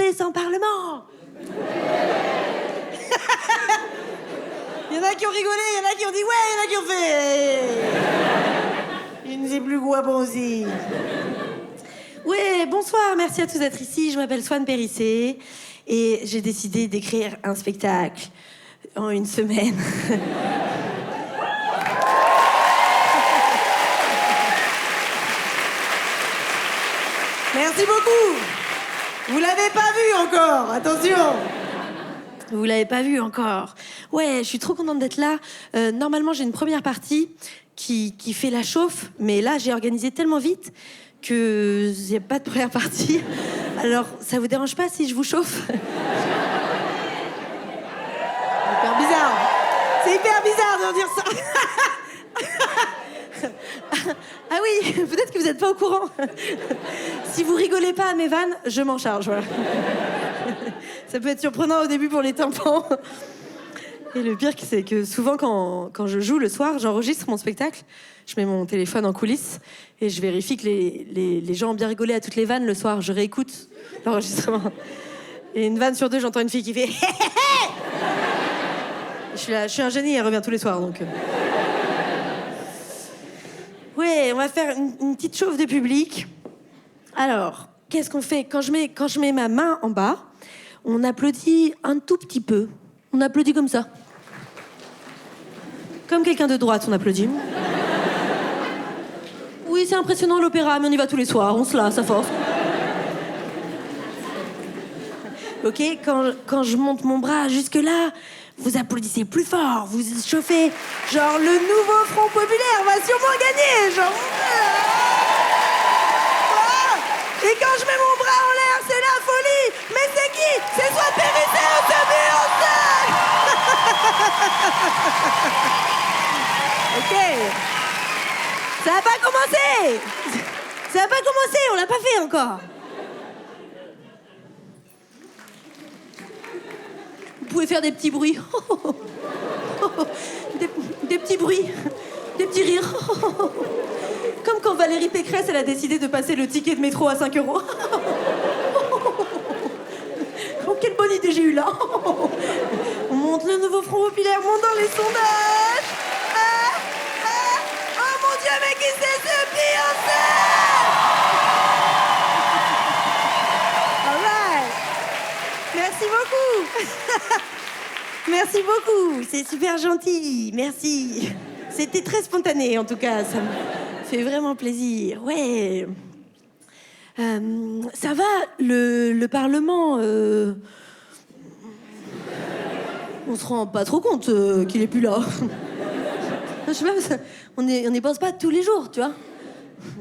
Français sans Parlement. Il y en a qui ont rigolé, il y en a qui ont dit ouais, il y en a qui ont fait... Je ne sais plus quoi penser. Ouais, bonsoir, merci à tous d'être ici. Je m'appelle Swan Périssé et j'ai décidé d'écrire un spectacle en une semaine. Merci beaucoup. Vous l'avez pas vu encore, attention. Vous l'avez pas vu encore. Ouais, je suis trop contente d'être là. Normalement, j'ai une première partie qui fait la chauffe, mais là, j'ai organisé tellement vite que il n'y a pas de première partie. Alors, ça vous dérange pas si je vous chauffe? Hyper bizarre. C'est hyper bizarre de dire ça. Ah oui, peut-être que vous n'êtes pas au courant. Si vous rigolez pas à mes vannes, je m'en charge, voilà. Ça peut être surprenant au début pour les tympans. Et le pire, c'est que souvent, quand je joue le soir, j'enregistre mon spectacle, je mets mon téléphone en coulisses et je vérifie que les gens ont bien rigolé à toutes les vannes le soir. Je réécoute l'enregistrement. Et une vanne sur deux, j'entends une fille qui fait je suis un génie, elle revient tous les soirs, donc... Ouais, on va faire une petite chauffe de public. Alors, qu'est-ce qu'on fait? Quand je mets ma main en bas, on applaudit un tout petit peu. On applaudit comme ça. Comme quelqu'un de droite, on applaudit. Oui, c'est impressionnant l'opéra, mais on y va tous les soirs, on se lasse à force. Ok, quand je monte mon bras jusque-là, vous applaudissez plus fort, vous chauffez. Genre, le nouveau Front Populaire va sûrement gagner. Genre... Et quand je mets mon bras en l'air, c'est la folie. Mais c'est qui? C'est Swan Périssé ou c'est Beyoncé? Ok. Ça n'a pas commencé. Ça n'a pas commencé, on l'a pas fait encore. Vous pouvez faire des petits bruits. Des petits bruits. Des petits rires. Comme quand Valérie Pécresse, elle a décidé de passer le ticket de métro à 5 €. Oh, quelle bonne idée j'ai eue là. On monte le nouveau Front Populaire, monte dans les sondages. Oh mon Dieu, mais qui c'est ce Beyoncé? All right. Merci beaucoup. Merci beaucoup, c'est super gentil, merci. C'était très spontané en tout cas, ça me fait vraiment plaisir, ouais. Ça va, le Parlement... On se rend pas trop compte qu'il est plus là. Je sais pas, on n'y pense pas tous les jours, tu vois.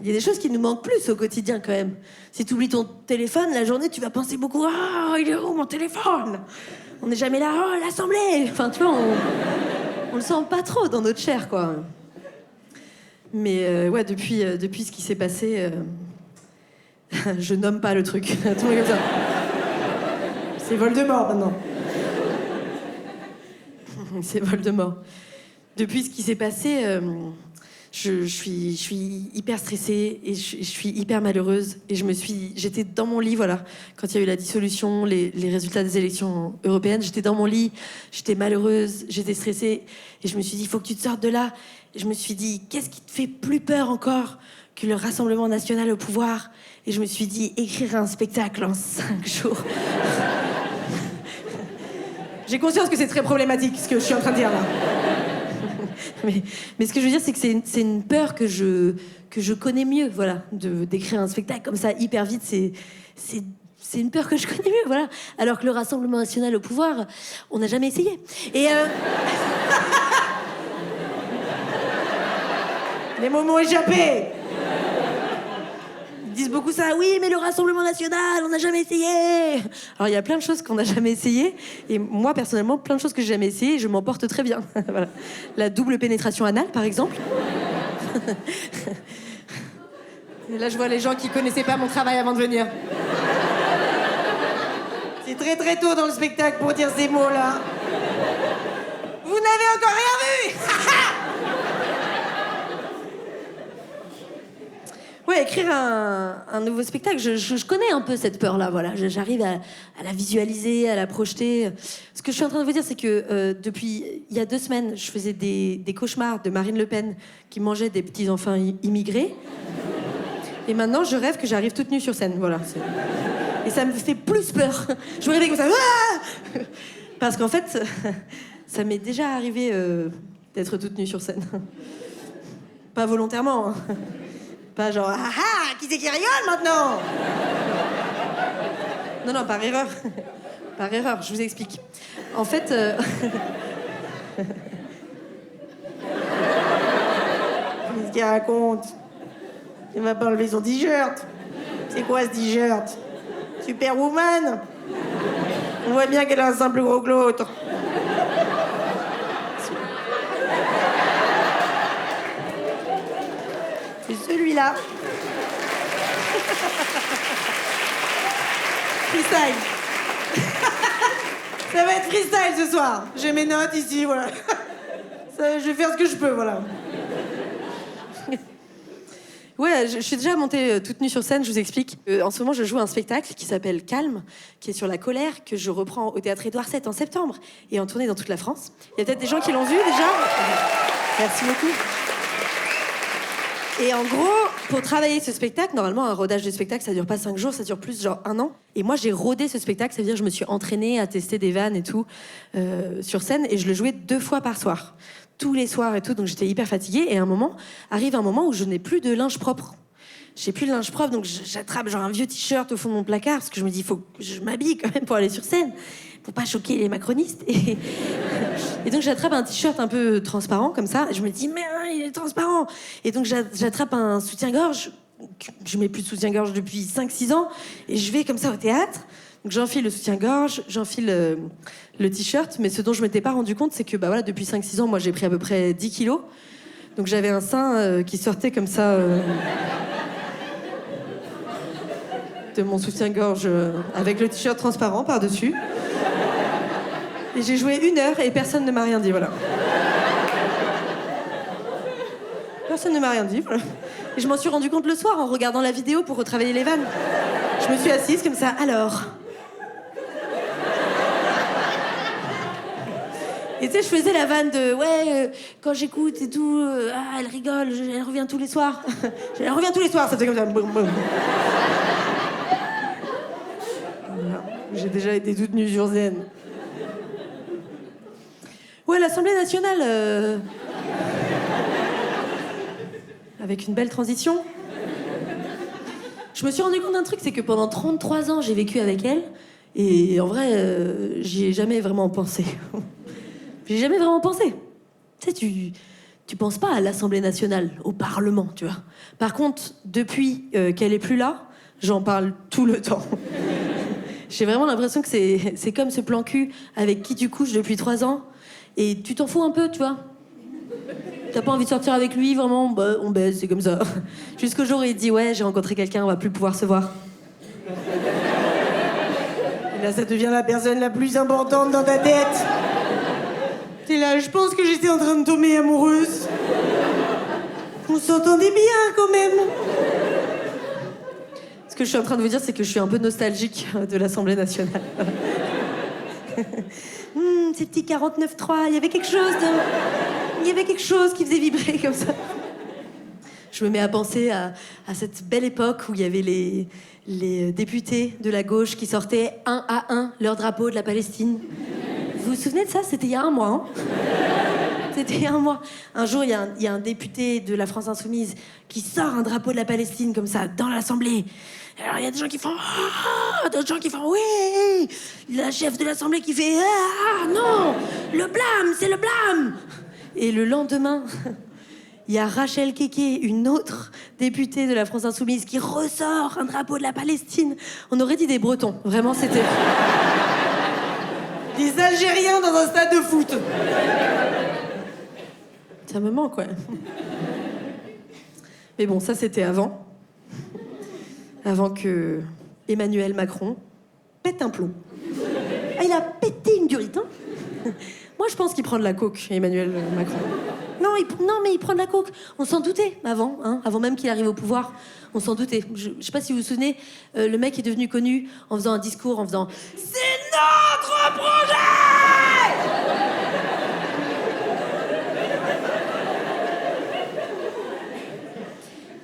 Il y a des choses qui nous manquent plus au quotidien quand même. Si tu oublies ton téléphone, la journée, tu vas penser beaucoup « Ah, il est où mon téléphone ?» On n'est jamais là « Oh, l'Assemblée !» Enfin, tu vois, on le sent pas trop dans notre chair, quoi. Mais ouais, depuis ce qui s'est passé, je nomme pas le truc. Tout le monde comme ça. C'est Voldemort, maintenant. C'est Voldemort. Depuis ce qui s'est passé... Je suis hyper stressée et je suis hyper malheureuse et j'étais dans mon lit, voilà, quand il y a eu la dissolution, les résultats des élections européennes, j'étais dans mon lit, j'étais malheureuse, j'étais stressée et je me suis dit, il faut que tu te sortes de là. Et je me suis dit, qu'est-ce qui te fait plus peur encore que le Rassemblement national au pouvoir? Et je me suis dit, écrire un spectacle en 5 jours. J'ai conscience que c'est très problématique, ce que je suis en train de dire là. Mais ce que je veux dire, c'est que c'est une peur que je connais mieux, voilà, d'écrire un spectacle comme ça hyper vite, c'est une peur que je connais mieux, voilà. Alors que le Rassemblement national au pouvoir, on n'a jamais essayé. Et les mots m'ont échappé. Ils disent beaucoup ça, oui, mais le Rassemblement national, on n'a jamais essayé. Alors, il y a plein de choses qu'on n'a jamais essayé. Et moi, personnellement, plein de choses que j'ai jamais essayé, je m'en porte très bien. Voilà. La double pénétration anale, par exemple. Et là, je vois les gens qui connaissaient pas mon travail avant de venir. C'est très très tôt dans le spectacle pour dire ces mots-là. Vous n'avez encore rien vu. Ouais, écrire un nouveau spectacle, je connais un peu cette peur-là, voilà. J'arrive à la visualiser, à la projeter. Ce que je suis en train de vous dire, c'est que depuis il y a 2 semaines, je faisais des cauchemars de Marine Le Pen qui mangeait des petits-enfants immigrés. Et maintenant, je rêve que j'arrive toute nue sur scène, voilà. Et ça me fait plus peur. Je me réveille comme ça. Ah, parce qu'en fait, ça m'est déjà arrivé d'être toute nue sur scène. Pas volontairement, hein. Pas genre, ah ah, qui c'est qui rigole maintenant? Non, par erreur. Par erreur, je vous explique. En fait... Qu'est-ce qu'il raconte? Il m'a pas enlevé son t-shirt. C'est quoi ce t-shirt? Superwoman? On voit bien qu'elle a un sein plus gros que l'autre. C'est celui-là. Freestyle. Ça va être freestyle ce soir. J'ai mes notes ici, voilà. Je vais faire ce que je peux, voilà. Ouais, je suis déjà montée toute nue sur scène, je vous explique. En ce moment, je joue un spectacle qui s'appelle Calme, qui est sur la colère, que je reprends au Théâtre Édouard VII en septembre, et en tournée dans toute la France. Il y a peut-être des gens qui l'ont vu déjà. Merci beaucoup. Et en gros, pour travailler ce spectacle, normalement, un rodage de spectacle, ça dure pas 5 jours, ça dure plus, genre 1 an. Et moi, j'ai rodé ce spectacle, ça veut dire que je me suis entraînée à tester des vannes et tout sur scène, et je le jouais 2 fois par soir. Tous les soirs et tout, donc j'étais hyper fatiguée. Et arrive un moment où je n'ai plus de linge propre. J'ai plus de linge propre, donc j'attrape genre un vieux t-shirt au fond de mon placard, parce que je me dis, il faut que je m'habille quand même pour aller sur scène, pour pas choquer les macronistes. Et donc j'attrape un t-shirt un peu transparent, comme ça, et je me dis, mais il est transparent. Et donc j'attrape un soutien-gorge, je mets plus de soutien-gorge depuis 5-6 ans, et je vais comme ça au théâtre. Donc j'enfile le soutien-gorge, j'enfile le t-shirt, mais ce dont je m'étais pas rendu compte, c'est que bah voilà, depuis 5-6 ans, moi j'ai pris à peu près 10 kilos. Donc j'avais un sein qui sortait comme ça de mon soutien-gorge avec le t-shirt transparent par-dessus. Et j'ai joué 1 heure et personne ne m'a rien dit, voilà. Personne ne m'a rien dit, voilà. Et je m'en suis rendu compte le soir en regardant la vidéo pour retravailler les vannes. Je me suis assise comme ça, alors... Et tu sais, je faisais la vanne de quand j'écoute et tout, elle rigole, elle revient tous les soirs. Elle revient tous les soirs, ça fait comme ça. Boum, boum. Voilà. J'ai déjà été toute nue sur scène. Ouais, l'Assemblée nationale. Avec une belle transition. Je me suis rendu compte d'un truc, c'est que pendant 33 ans, j'ai vécu avec elle. Et en vrai, j'y ai jamais vraiment pensé. J'ai jamais vraiment pensé. Tu sais, tu penses pas à l'Assemblée nationale, au Parlement, tu vois. Par contre, depuis qu'elle est plus là, j'en parle tout le temps. J'ai vraiment l'impression que c'est comme ce plan cul avec qui tu couches depuis 3 ans, et tu t'en fous un peu, tu vois. T'as pas envie de sortir avec lui, vraiment, bah, on baise, c'est comme ça. Jusqu'au jour où il dit, ouais, j'ai rencontré quelqu'un, on va plus pouvoir se voir. Et là, ça devient la personne la plus importante dans ta tête. T'es là, je pense que j'étais en train de tomber amoureuse. On s'entendait bien, quand même. Ce que je suis en train de vous dire, c'est que je suis un peu nostalgique de l'Assemblée nationale. Ces petits 49.3, il y avait quelque chose qui faisait vibrer comme ça. Je me mets à penser à cette belle époque où il y avait les députés de la gauche qui sortaient 1 à 1 leur drapeau de la Palestine. Vous vous souvenez de ça? C'était il y a 1 mois, hein. C'était il y a 1 mois. Un jour, il y a un député de la France Insoumise qui sort un drapeau de la Palestine comme ça, dans l'Assemblée. Alors, il y a des gens qui font « Ah !» d'autres gens qui font « Oui !» La chef de l'Assemblée qui fait « Ah non! Le blâme, c'est le blâme !» Et le lendemain, il y a Rachel Keke, une autre députée de la France Insoumise, qui ressort un drapeau de la Palestine. On aurait dit des Bretons. Vraiment, c'était... Des Algériens dans un stade de foot. Ça me manque, ouais. Mais bon, ça, c'était avant. Avant que Emmanuel Macron pète un plomb. Ah, il a pété une durite, hein. Moi, je pense qu'il prend de la coke, Emmanuel Macron. Non, mais il prend de la coke. On s'en doutait avant, hein, avant même qu'il arrive au pouvoir. On s'en doutait. Je sais pas si vous vous souvenez, le mec est devenu connu en faisant un discours, en faisant « C'est notre projet !»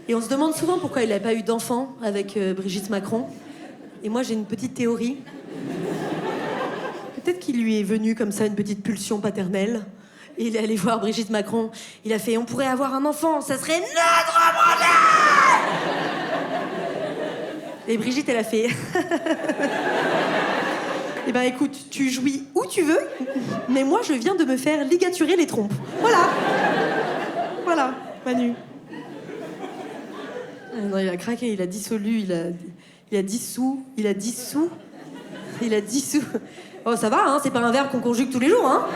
Et on se demande souvent pourquoi il n'a pas eu d'enfant avec Brigitte Macron. Et moi, j'ai une petite théorie. Peut-être qu'il lui est venu comme ça une petite pulsion paternelle. Et il est allé voir Brigitte Macron. Il a fait « On pourrait avoir un enfant, ça serait notre projet !» Et Brigitte, elle a fait « Eh ben écoute, tu jouis où tu veux, mais moi, je viens de me faire ligaturer les trompes. Voilà. Voilà, Manu. » Ah non, il a craqué, il a dissolu, il a dissous. Oh, ça va, hein, c'est pas un verbe qu'on conjugue tous les jours, hein.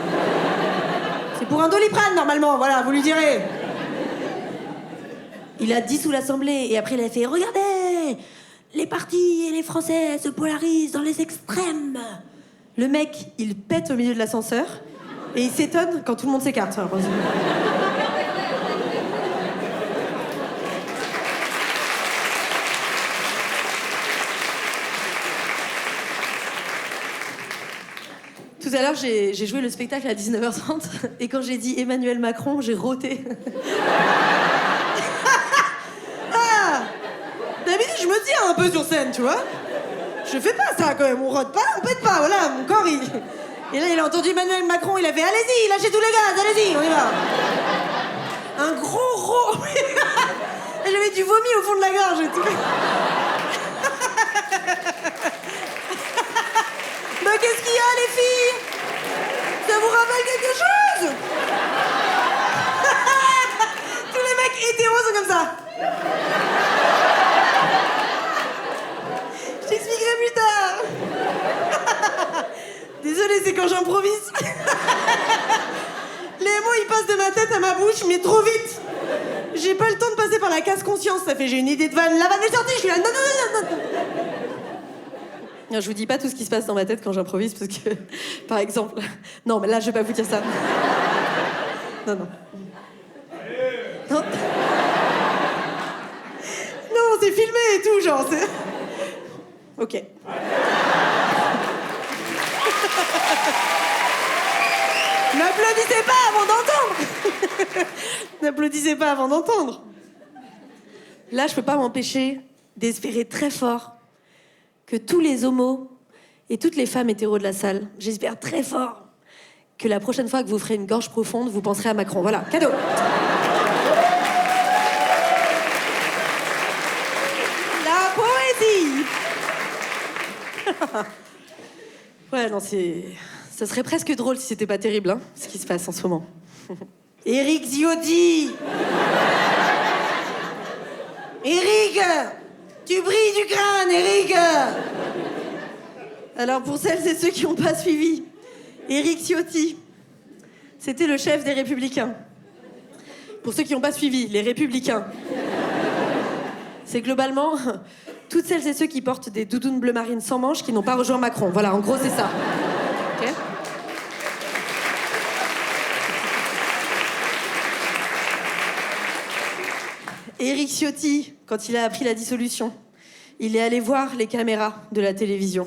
C'est pour un Doliprane, normalement, voilà, vous lui direz. Il a dissous l'Assemblée, et après il a fait « Regardez, les partis et les Français se polarisent dans les extrêmes. » Le mec, il pète au milieu de l'ascenseur, et il s'étonne quand tout le monde s'écarte. Tout à l'heure, j'ai joué le spectacle à 19h30 et quand j'ai dit Emmanuel Macron, j'ai roté. Ah, d'habitude, je me tiens un peu sur scène, tu vois. Je fais pas ça quand même, on rote pas, on pète pas, voilà, mon corps il... Et là, il a entendu Emmanuel Macron, il a fait allez-y, lâchez tous les gaz, allez-y, on y va. Un gros ro. Et j'avais du vomi au fond de la gorge et tout. Bah qu'est-ce qu'il y a les filles? Ça vous rappelle quelque chose? Tous les mecs hétéros sont comme ça. Je t'expliquerai plus tard. Désolée, c'est quand j'improvise. Les mots ils passent de ma tête à ma bouche mais trop vite. J'ai pas le temps de passer par la casse conscience, ça fait j'ai une idée de vanne, la vanne est sortie, je suis là non. Non, je vous dis pas tout ce qui se passe dans ma tête quand j'improvise parce que, par exemple... Non, mais là, je vais pas vous dire ça. Non. Non, c'est filmé et tout, genre, c'est... Ok. N'applaudissez pas avant d'entendre. N'applaudissez pas avant d'entendre. Là, je peux pas m'empêcher d'espérer très fort que tous les homos et toutes les femmes hétéros de la salle, j'espère très fort que la prochaine fois que vous ferez une gorge profonde, vous penserez à Macron. Voilà, cadeau. La poésie. Ouais, non, ça serait presque drôle si c'était pas terrible, hein, ce qui se passe en ce moment. Éric Ciotti. Éric, tu brilles du crâne, Éric. Alors pour celles et ceux qui n'ont pas suivi, Éric Ciotti, c'était le chef des Républicains. Pour ceux qui n'ont pas suivi, les Républicains, c'est globalement toutes celles et ceux qui portent des doudounes bleu marine sans manches qui n'ont pas rejoint Macron. Voilà, en gros c'est ça. Okay. Éric Ciotti, quand il a appris la dissolution, il est allé voir les caméras de la télévision.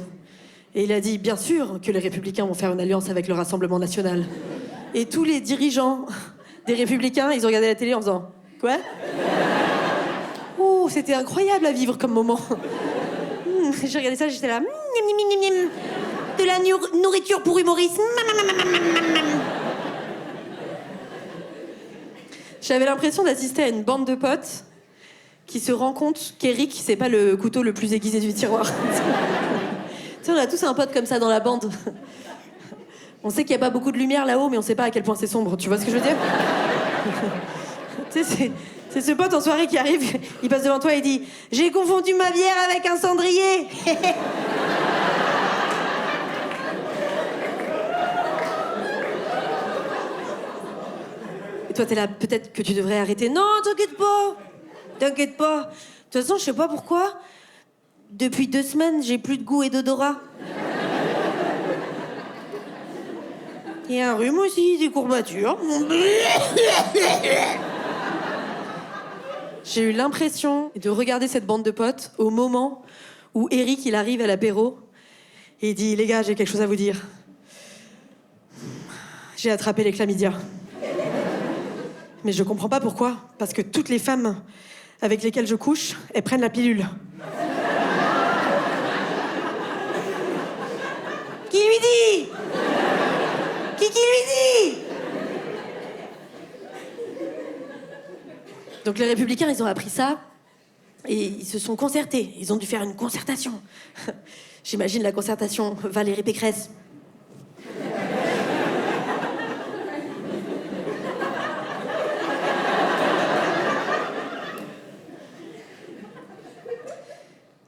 Et il a dit, bien sûr que les Républicains vont faire une alliance avec le Rassemblement National. Et tous les dirigeants des Républicains, ils ont regardé la télé en faisant, quoi? Oh, c'était incroyable à vivre comme moment. J'ai regardé ça, j'étais là, de la nourriture pour humoristes. J'avais l'impression d'assister à une bande de potes qui se rend compte qu'Éric, c'est pas le couteau le plus aiguisé du tiroir. Tu sais, on a tous un pote comme ça dans la bande. On sait qu'il n'y a pas beaucoup de lumière là-haut, mais on sait pas à quel point c'est sombre. Tu vois ce que je veux dire? Tu sais, c'est ce pote en soirée qui arrive, il passe devant toi et il dit « J'ai confondu ma bière avec un cendrier !» Et toi, t'es là, peut-être que tu devrais arrêter. Non, t'inquiète pas. T'inquiète pas. De toute façon, je sais pas pourquoi. Depuis 2 semaines, j'ai plus de goût et d'odorat. Et un rhume aussi, des courbatures. J'ai eu l'impression de regarder cette bande de potes au moment où Eric, il arrive à l'apéro et il dit « Les gars, j'ai quelque chose à vous dire. J'ai attrapé les chlamydia. Mais je comprends pas pourquoi. Parce que toutes les femmes avec lesquelles je couche, elles prennent la pilule. » Qui lui dit? Qui lui dit? Donc les Républicains, ils ont appris ça et ils se sont concertés. Ils ont dû faire une concertation. J'imagine la concertation Valérie Pécresse.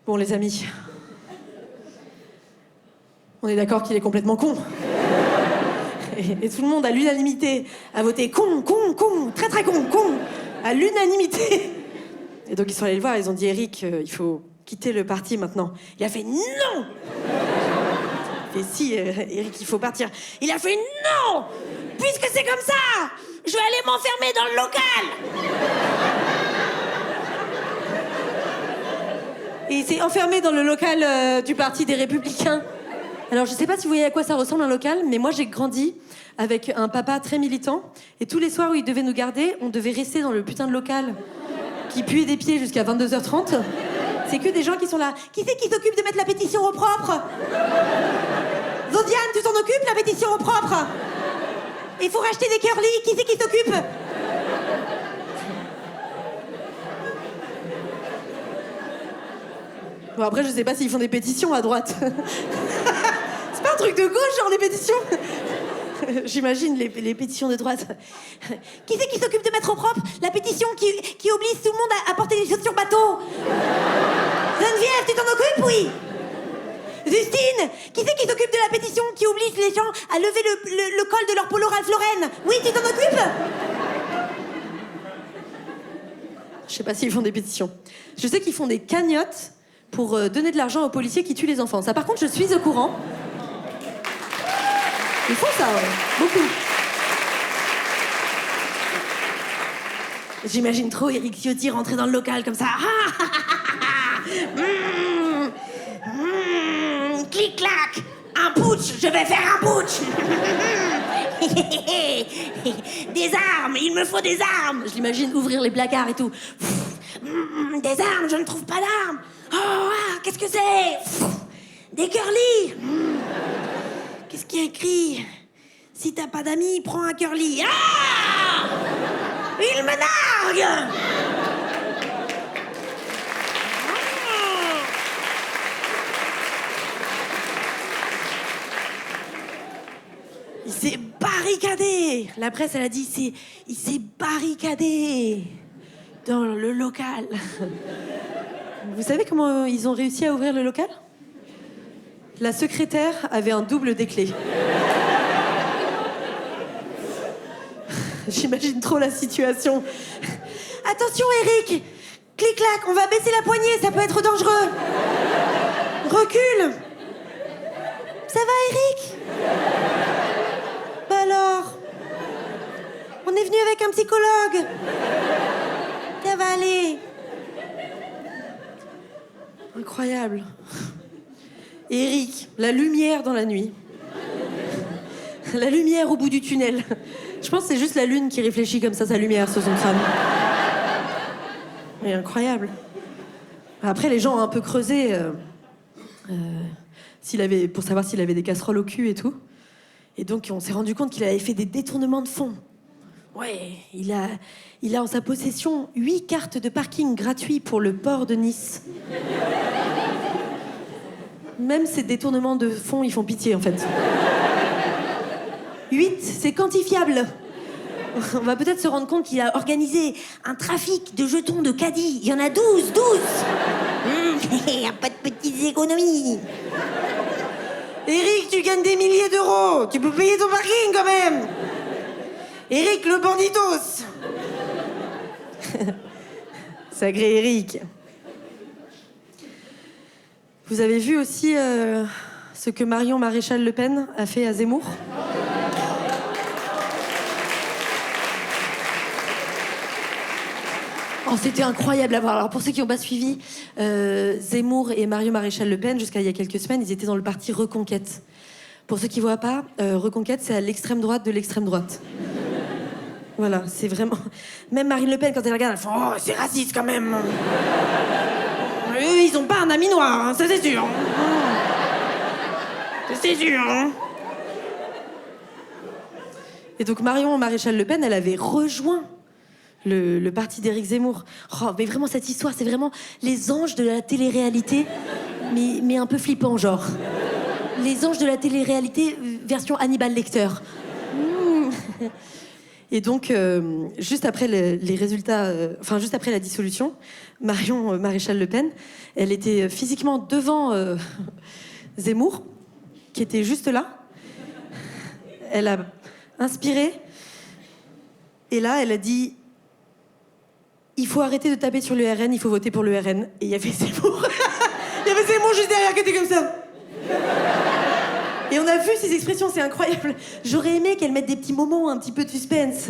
Bon, les amis, on est d'accord qu'il est complètement con. Et tout le monde, à l'unanimité, a voté con, très très con, à l'unanimité. Et donc ils sont allés le voir, ils ont dit Eric, il faut quitter le parti maintenant. Il a fait non. Et si, Eric, il faut partir. Il a fait non. Puisque c'est comme ça, je vais aller m'enfermer dans le local. Et il s'est enfermé dans le local du parti des Républicains. Alors je sais pas si vous voyez à quoi ça ressemble un local, mais moi j'ai grandi avec un papa très militant, et tous les soirs où il devait nous garder, on devait rester dans le putain de local qui puait des pieds jusqu'à 22h30. C'est que des gens qui sont là. Qui c'est qui s'occupe de mettre la pétition au propre? Zodiane, tu t'en occupes, la pétition au propre? Il faut racheter des curly, qui c'est qui s'occupe? Bon, après, je sais pas s'ils font des pétitions à droite. C'est pas un truc de gauche, genre, les pétitions? J'imagine les pétitions de droite. Qui c'est qui s'occupe de mettre au propre la pétition qui oblige tout le monde à porter des chaussures bateau? Geneviève, tu t'en occupes, oui? Justine, qui c'est qui s'occupe de la pétition qui oblige les gens à lever le col de leur polo Ralph Lauren? Oui, tu t'en occupes? Je sais pas s'ils font des pétitions. Je sais qu'ils font des cagnottes pour donner de l'argent aux policiers qui tuent les enfants. Ça, par contre, je suis au courant. Ils font ça, ouais. Beaucoup. J'imagine trop Éric Ciotti rentrer dans le local comme ça. Clic-clac. Un putsch, je vais faire un putsch. Des armes, il me faut des armes. Je l'imagine ouvrir les placards et tout. Des armes, je ne trouve pas d'armes. Oh, qu'est-ce que c'est? Des curly. Qu'est-ce qu'il y a écrit? Si t'as pas d'amis, prends un curly. Ah! Il me nargue! Il s'est barricadé. La presse, elle a dit, il s'est barricadé dans le local. Vous savez comment ils ont réussi à ouvrir le local? La secrétaire avait un double des clés. J'imagine trop la situation. Attention, Eric! Clic-clac, on va baisser la poignée, ça peut être dangereux. Recule. Ça va, Eric? Bah alors? On est venu avec un psychologue. Ça va aller. Incroyable. Eric, la lumière dans la nuit. La lumière au bout du tunnel. Je pense que c'est juste la lune qui réfléchit comme ça sa lumière sur son crâne. Mais incroyable. Après, les gens ont un peu creusé pour savoir s'il avait des casseroles au cul et tout. Et donc, on s'est rendu compte qu'il avait fait des détournements de fonds. Ouais, il a en sa possession 8 cartes de parking gratuits pour le port de Nice. Même ces détournements de fonds, ils font pitié, en fait. 8, c'est quantifiable. On va peut-être se rendre compte qu'il a organisé un trafic de jetons de caddie. Il y en a 12. Il n'y a pas de petites économies. Eric, tu gagnes des milliers d'euros. Tu peux payer ton parking, quand même. Eric, le banditos. Sacré Eric. Vous avez vu aussi ce que Marion Maréchal Le Pen a fait à Zemmour? Oh, c'était incroyable à voir. Alors, pour ceux qui n'ont pas suivi, Zemmour et Mario Maréchal Le Pen, jusqu'à il y a quelques semaines, ils étaient dans le parti Reconquête. Pour ceux qui ne voient pas, Reconquête, c'est à l'extrême droite de l'extrême droite. Voilà, c'est vraiment... Même Marine Le Pen, quand elle regarde, elle fait « Oh, c'est raciste quand même !» Eux, ils ont pas un ami noir, hein, ça c'est sûr. C'est sûr, hein. Et donc Marion Maréchal Le Pen, elle avait rejoint le parti d'Éric Zemmour. Oh, mais vraiment, cette histoire, c'est vraiment les anges de la télé-réalité, mais un peu flippant, genre. Les anges de la télé-réalité version Hannibal Lecter. Et donc, juste après les résultats, juste après la dissolution, Marion Maréchal Le Pen, elle était physiquement devant Zemmour, qui était juste là. Elle a inspiré, et là, elle a dit « Il faut arrêter de taper sur le RN, il faut voter pour le RN. » Et il y avait Zemmour. Il y avait Zemmour juste derrière qui était comme ça. Et on a vu ces expressions, c'est incroyable. J'aurais aimé qu'elle mette des petits moments, un petit peu de suspense.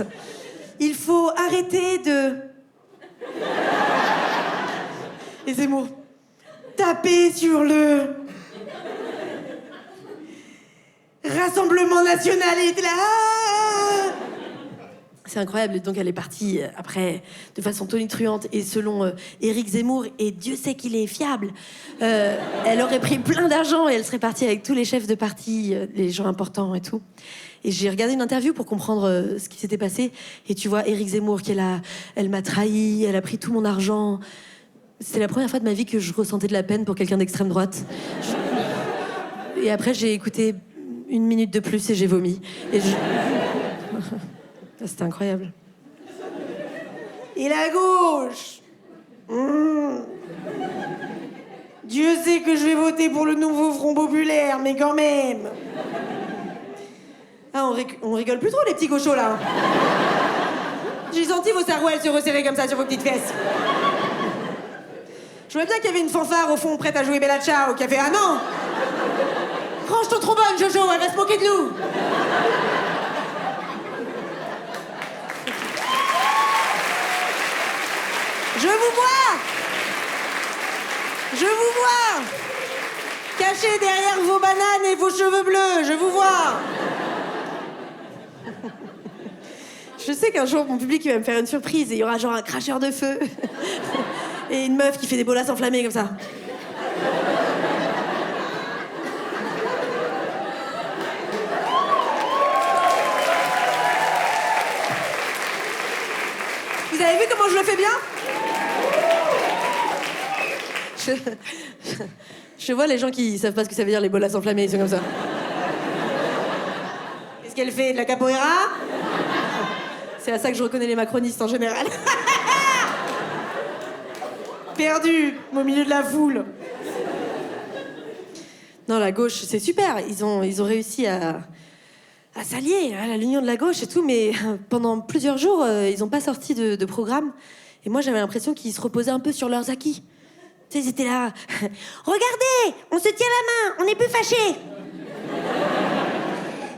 Il faut arrêter de... Et Zemmour. Taper sur le... Rassemblement national, et il était là... Ah, c'est incroyable. Et donc elle est partie après de façon tonitruante et selon Éric Zemmour, et Dieu sait qu'il est fiable, elle aurait pris plein d'argent et elle serait partie avec tous les chefs de parti, les gens importants et tout. Et j'ai regardé une interview pour comprendre ce qui s'était passé, et tu vois Éric Zemmour qui est là, elle m'a trahi, elle a pris tout mon argent. C'était la première fois de ma vie que je ressentais de la peine pour quelqu'un d'extrême droite. Et après j'ai écouté 1 minute de plus et j'ai vomi. Et c'était incroyable. Et la gauche, Dieu sait que je vais voter pour le nouveau Front Populaire, mais quand même. Ah, on rigole plus trop, les petits gauchos, là. J'ai senti vos sarouels se resserrer comme ça sur vos petites fesses. Je vois bien qu'il y avait une fanfare au fond prête à jouer Bella Ciao, qui a fait « Ah non ! Range ton trombone, Jojo, elle va se moquer de nous !» Je vous vois! Je vous vois! Cachés derrière vos bananes et vos cheveux bleus, je vous vois! Je sais qu'un jour, mon public il va me faire une surprise et il y aura genre un cracheur de feu et une meuf qui fait des bolas enflammées comme ça. Vous avez vu comment je le fais bien ? Je vois les gens qui savent pas ce que ça veut dire les bolas enflammées, ils sont comme ça. Qu'est-ce qu'elle fait ? De la capoeira ? C'est à ça que je reconnais les macronistes en général. Perdu au milieu de la foule. Non, la gauche, c'est super. Ils ont réussi à s'allier à l'union de la gauche et tout, mais pendant plusieurs jours, ils n'ont pas sorti de programme. Et moi, j'avais l'impression qu'ils se reposaient un peu sur leurs acquis. Tu sais, ils étaient là. Regardez, on se tient la main, on n'est plus fâchés.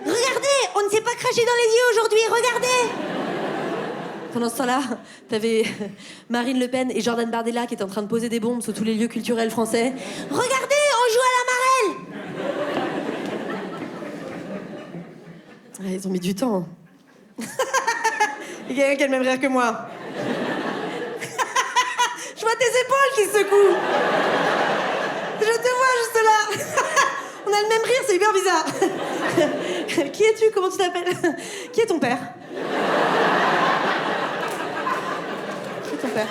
Regardez, on ne s'est pas craché dans les yeux aujourd'hui, regardez. Pendant ce temps-là, t'avais Marine Le Pen et Jordan Bardella qui étaient en train de poser des bombes sur tous les lieux culturels français. Regardez, on joue à la marelle. Ouais, ils ont mis du temps. Il y a quelqu'un qui a le même rire que moi. Je vois tes épaules qui secouent. Je te vois juste là. On a le même rire, c'est hyper bizarre. Qui es-tu ? Comment tu t'appelles ? Qui est ton père ? Qui est ton père ?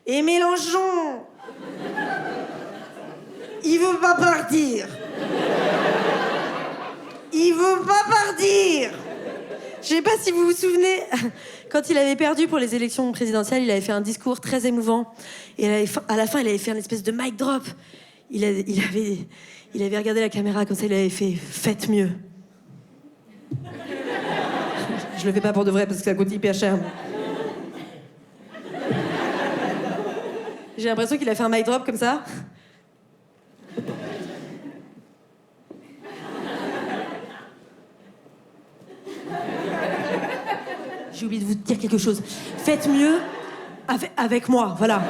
Et Mélenchon, il veut pas partir. Il veut pas partir. Je sais pas si vous vous souvenez, quand il avait perdu pour les élections présidentielles, il avait fait un discours très émouvant. Et à la fin, il avait fait une espèce de mic drop. Il avait regardé la caméra comme ça, il avait fait « Faites mieux ». Je le fais pas pour de vrai parce que ça coûte hyper cher. J'ai l'impression qu'il a fait un mic drop comme ça. J'ai oublié de vous dire quelque chose. Faites mieux avec moi, voilà.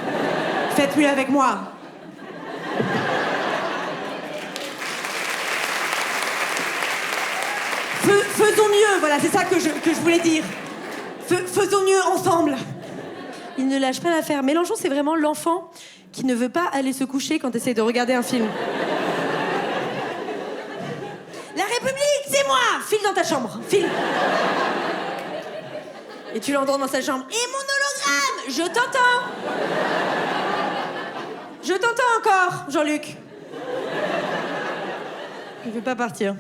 Faites mieux avec moi. Faisons mieux, voilà, c'est ça que je voulais dire. Faisons mieux ensemble. Il ne lâche pas l'affaire. Mélenchon, c'est vraiment l'enfant qui ne veut pas aller se coucher quand tu essaies de regarder un film. La République, c'est moi! File dans ta chambre, file. Et tu l'entends dans sa chambre. Et mon hologramme! Je t'entends! Je t'entends encore, Jean-Luc. Il veut pas partir.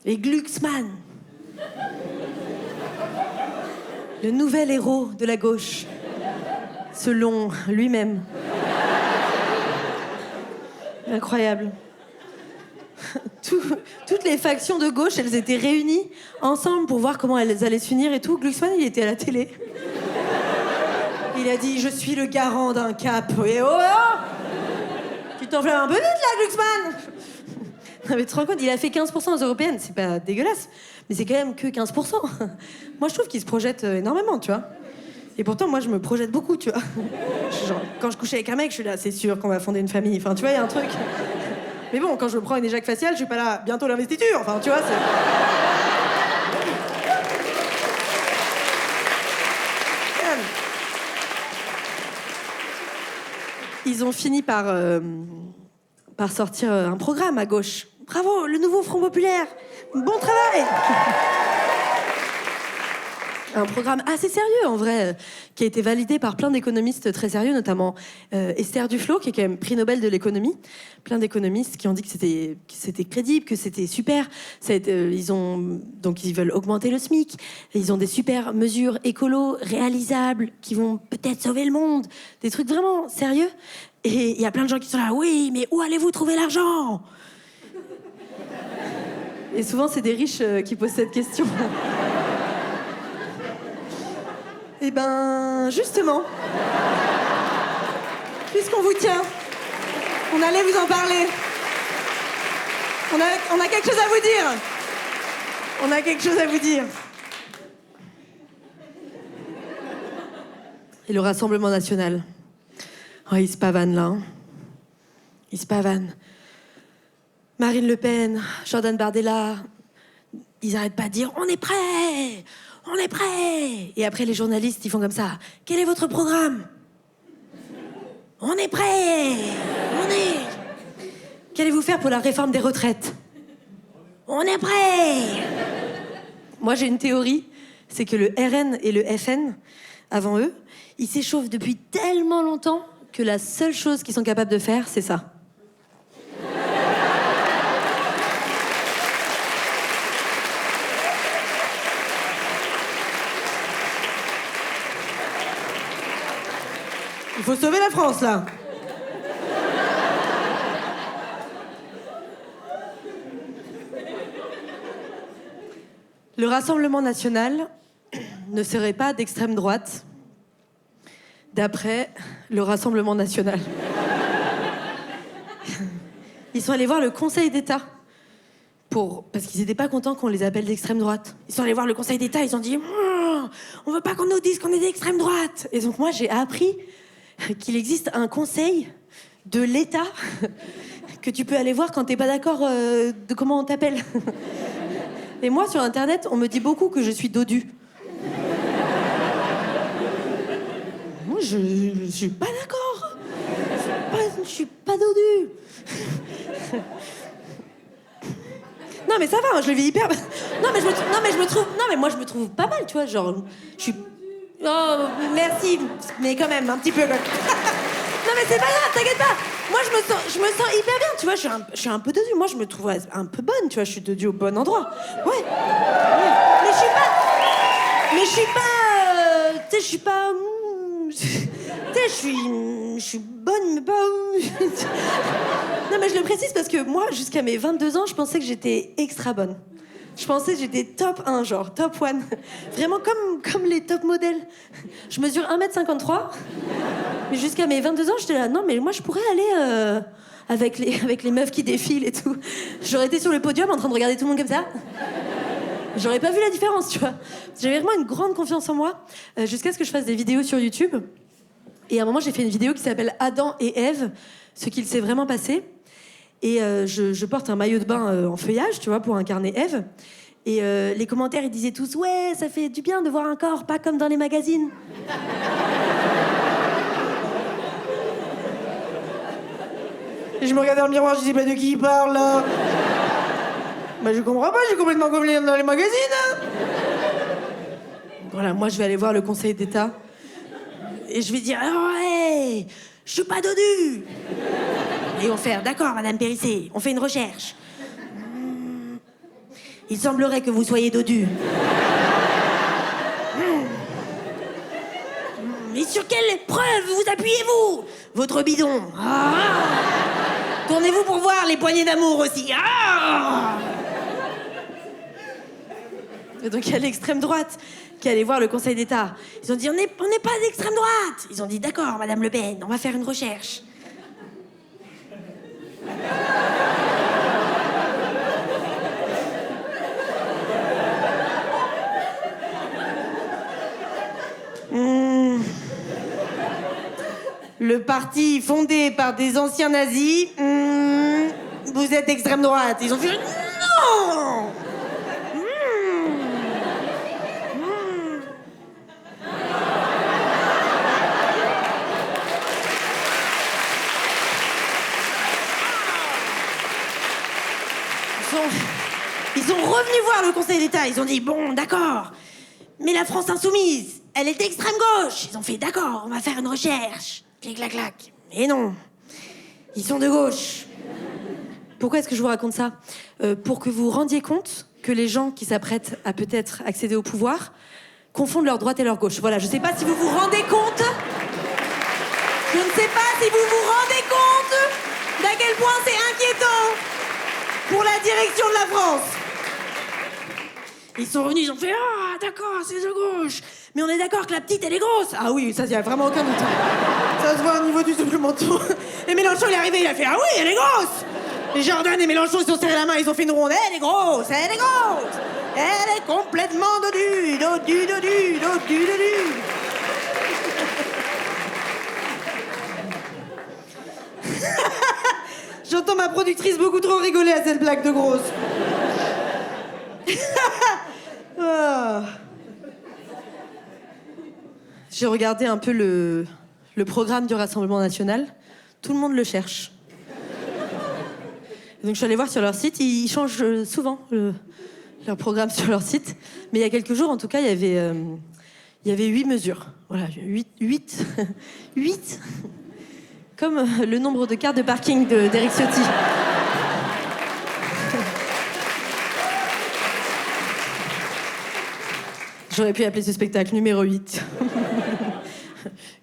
Et Glucksmann, le nouvel héros de la gauche, selon lui-même. Incroyable. Toutes les factions de gauche, elles étaient réunies ensemble pour voir comment elles allaient s'unir et tout. Glucksmann, il était à la télé. Il a dit « Je suis le garant d'un cap. » Et oh, tu t'enflammes un peu vite, là, Glucksmann. Non, mais tu te rends compte, il a fait 15% aux européennes. C'est pas dégueulasse, mais c'est quand même que 15%. Moi, je trouve qu'il se projette énormément, tu vois. Et pourtant, moi, je me projette beaucoup, tu vois. Genre, quand je couche avec un mec, je suis là, c'est sûr qu'on va fonder une famille. Enfin, tu vois, il y a un truc. Mais bon, quand je me prends une éjac faciale, je suis pas là, bientôt l'investiture. Enfin, tu vois, c'est... Ils ont fini par sortir un programme à gauche. Bravo, le nouveau Front Populaire. Bon travail. Un programme assez sérieux, en vrai, qui a été validé par plein d'économistes très sérieux, notamment Esther Duflo, qui est quand même prix Nobel de l'économie. Plein d'économistes qui ont dit que c'était crédible, que c'était super. Donc ils veulent augmenter le SMIC. Ils ont des super mesures écolo réalisables qui vont peut-être sauver le monde. Des trucs vraiment sérieux. Et il y a plein de gens qui sont là, oui, mais où allez-vous trouver l'argent ? Et souvent, c'est des riches qui posent cette question. Eh ben, justement, puisqu'on vous tient, on allait vous en parler. On a quelque chose à vous dire. On a quelque chose à vous dire. Et le Rassemblement national. Oh, il se pavane là. Hein. Il se pavane. Marine Le Pen, Jordan Bardella, ils arrêtent pas de dire « On est prêts ! On est prêts !» Et après, les journalistes, ils font comme ça. « Quel est votre programme ?»« On est prêts ! On est... » « Qu'allez-vous faire pour la réforme des retraites ?»« On est prêts !» Moi, j'ai une théorie, c'est que le RN et le FN, avant eux, ils s'échauffent depuis tellement longtemps que la seule chose qu'ils sont capables de faire, c'est ça. Il faut sauver la France, là. Le Rassemblement national ne serait pas d'extrême droite, d'après le Rassemblement national. Ils sont allés voir le Conseil d'État, parce qu'ils n'étaient pas contents qu'on les appelle d'extrême droite. Ils sont allés voir le Conseil d'État, ils ont dit « On veut pas qu'on nous dise qu'on est d'extrême droite !» Et donc moi, j'ai appris qu'il existe un conseil de l'État que tu peux aller voir quand t'es pas d'accord de comment on t'appelle. Et moi, sur Internet, on me dit beaucoup que je suis dodue. Moi, je suis pas d'accord. Je suis pas dodue. Non, mais ça va, je le vis hyper... Non, mais moi, je me trouve pas mal, tu vois, genre... Je suis... Oh, merci, mais quand même, un petit peu... Non, mais c'est pas grave, t'inquiète pas. Moi, je me sens hyper bien, tu vois, je suis un peu dodue. Moi, je me trouve un peu bonne, tu vois, je suis dodue au bon endroit. Ouais. Mais je suis pas... Tu sais, je suis pas... Tu sais, je suis bonne, mais pas... Non, mais je le précise parce que moi, jusqu'à mes 22 ans, je pensais que j'étais extra bonne. Je pensais que j'étais top 1, genre top 1. Vraiment comme les top modèles. Je mesure 1m53. Mais jusqu'à mes 22 ans, j'étais là, non, mais moi, je pourrais aller avec les meufs qui défilent et tout. J'aurais été sur le podium en train de regarder tout le monde comme ça. J'aurais pas vu la différence, tu vois. J'avais vraiment une grande confiance en moi, jusqu'à ce que je fasse des vidéos sur YouTube. Et à un moment, j'ai fait une vidéo qui s'appelle Adam et Ève, ce qu'il s'est vraiment passé. Et je porte un maillot de bain en feuillage, tu vois, pour incarner Ève. Et les commentaires, ils disaient tous « Ouais, ça fait du bien de voir un corps, pas comme dans les magazines. » Et je me regardais dans le miroir, je disais « Bah de qui il parle, là ?» Bah je comprends pas, j'ai complètement comme dans les magazines, hein. Voilà, moi je vais aller voir le Conseil d'État. Et je vais dire « Oh, hey, je suis pas dodu !» Et ils vont faire « D'accord, Madame Périssé, on fait une recherche. Il semblerait que vous soyez dodu. Mais sur quelle preuve vous appuyez-vous? Votre bidon. Ah. Tournez-vous pour voir les poignées d'amour aussi. Ah. Et donc il y a l'extrême droite qui est allée voir le Conseil d'État. Ils ont dit on n'est pas d'extrême droite. Ils ont dit d'accord, Madame Le Pen, on va faire une recherche. Le parti fondé par des anciens nazis, vous êtes extrême droite. Ils ont fait non. Ils sont revenus voir le Conseil d'État. Ils ont dit bon, d'accord, mais la France insoumise, elle est d'extrême gauche. Ils ont fait d'accord, on va faire une recherche. Clic, clac, clac. Mais non, ils sont de gauche. Pourquoi est-ce que je vous raconte ça? Pour que vous vous rendiez compte que les gens qui s'apprêtent à peut-être accéder au pouvoir confondent leur droite et leur gauche. Voilà, je sais pas si vous vous rendez compte. Je ne sais pas si vous vous rendez compte d'à quel point c'est inquiétant pour la direction de la France. Ils sont venus, ils ont fait « Ah, d'accord, c'est de gauche. Mais on est d'accord que la petite, elle est grosse. » Ah oui, ça, y a vraiment aucun doute. Ça se voit au niveau du double manteau. Et Mélenchon, il est arrivé, il a fait « Ah oui, elle est grosse. » Et Jordan et Mélenchon, ils se sont serrés la main, ils ont fait une ronde. « Elle est grosse, elle est grosse. Elle est complètement dodue, dodue, dodue, dodue, dodue. » J'entends ma productrice beaucoup trop rigoler à cette blague de grosse. Oh. J'ai regardé un peu le programme du Rassemblement National. Tout le monde le cherche. Donc je suis allée voir sur leur site. Ils changent souvent leur programme sur leur site. Mais il y a quelques jours, en tout cas, il y avait 8 mesures. Voilà, 8. Comme le nombre de cartes de parking d'Éric Ciotti. J'aurais pu appeler ce spectacle numéro 8.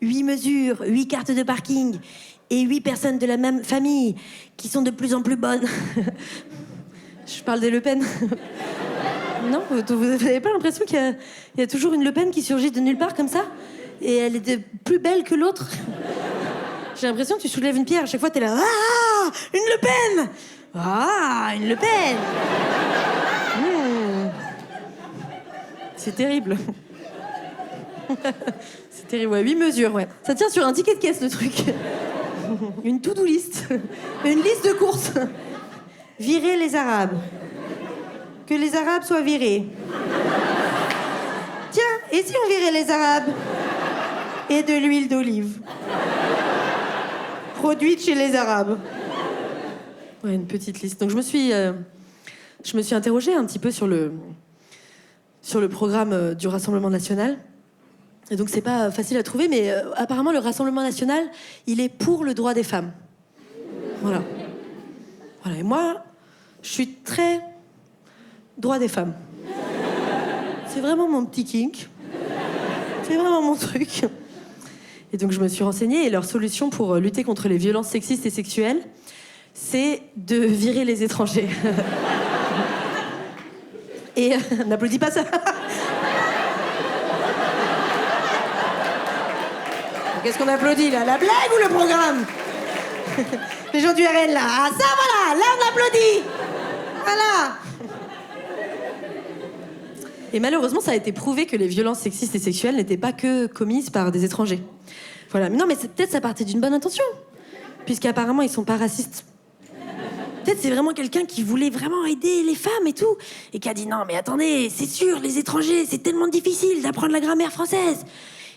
8 mesures, 8 cartes de parking et 8 personnes de la même famille qui sont de plus en plus bonnes. Je parle des Le Pen. Non, vous n'avez pas l'impression qu'il y a toujours une Le Pen qui surgit de nulle part comme ça? Et elle est plus belle que l'autre? J'ai l'impression que tu soulèves une pierre. À chaque fois, t'es là. Ah, une Le Pen. Ah, une Le Pen. C'est terrible. C'est terrible, ouais. 8 mesures, ouais. Ça tient sur un ticket de caisse, le truc. Une to-do list. Une liste de courses. Virer les Arabes. Que les Arabes soient virés. Tiens, et si on virait les Arabes? Et de l'huile d'olive. Produite chez les Arabes. Ouais, une petite liste. Donc je me suis interrogée un petit peu sur le programme du Rassemblement National. Et donc c'est pas facile à trouver, mais apparemment le Rassemblement National, il est pour le droit des femmes. Voilà. Voilà. Et moi, je suis très droit des femmes. C'est vraiment mon petit kink. C'est vraiment mon truc. Et donc je me suis renseignée et leur solution pour lutter contre les violences sexistes et sexuelles, c'est de virer les étrangers. Et n'applaudis pas ça. Qu'est-ce qu'on applaudit là? La blague ou le programme? Les gens du RN là. Ah ça voilà, là on applaudit. Voilà. Et malheureusement, ça a été prouvé que les violences sexistes et sexuelles n'étaient pas que commises par des étrangers. Voilà. Mais non, mais peut-être ça partait d'une bonne intention. Puisqu'apparemment, ils sont pas racistes. Peut-être c'est vraiment quelqu'un qui voulait vraiment aider les femmes et tout. Et qui a dit, non, mais attendez, c'est sûr, les étrangers, c'est tellement difficile d'apprendre la grammaire française.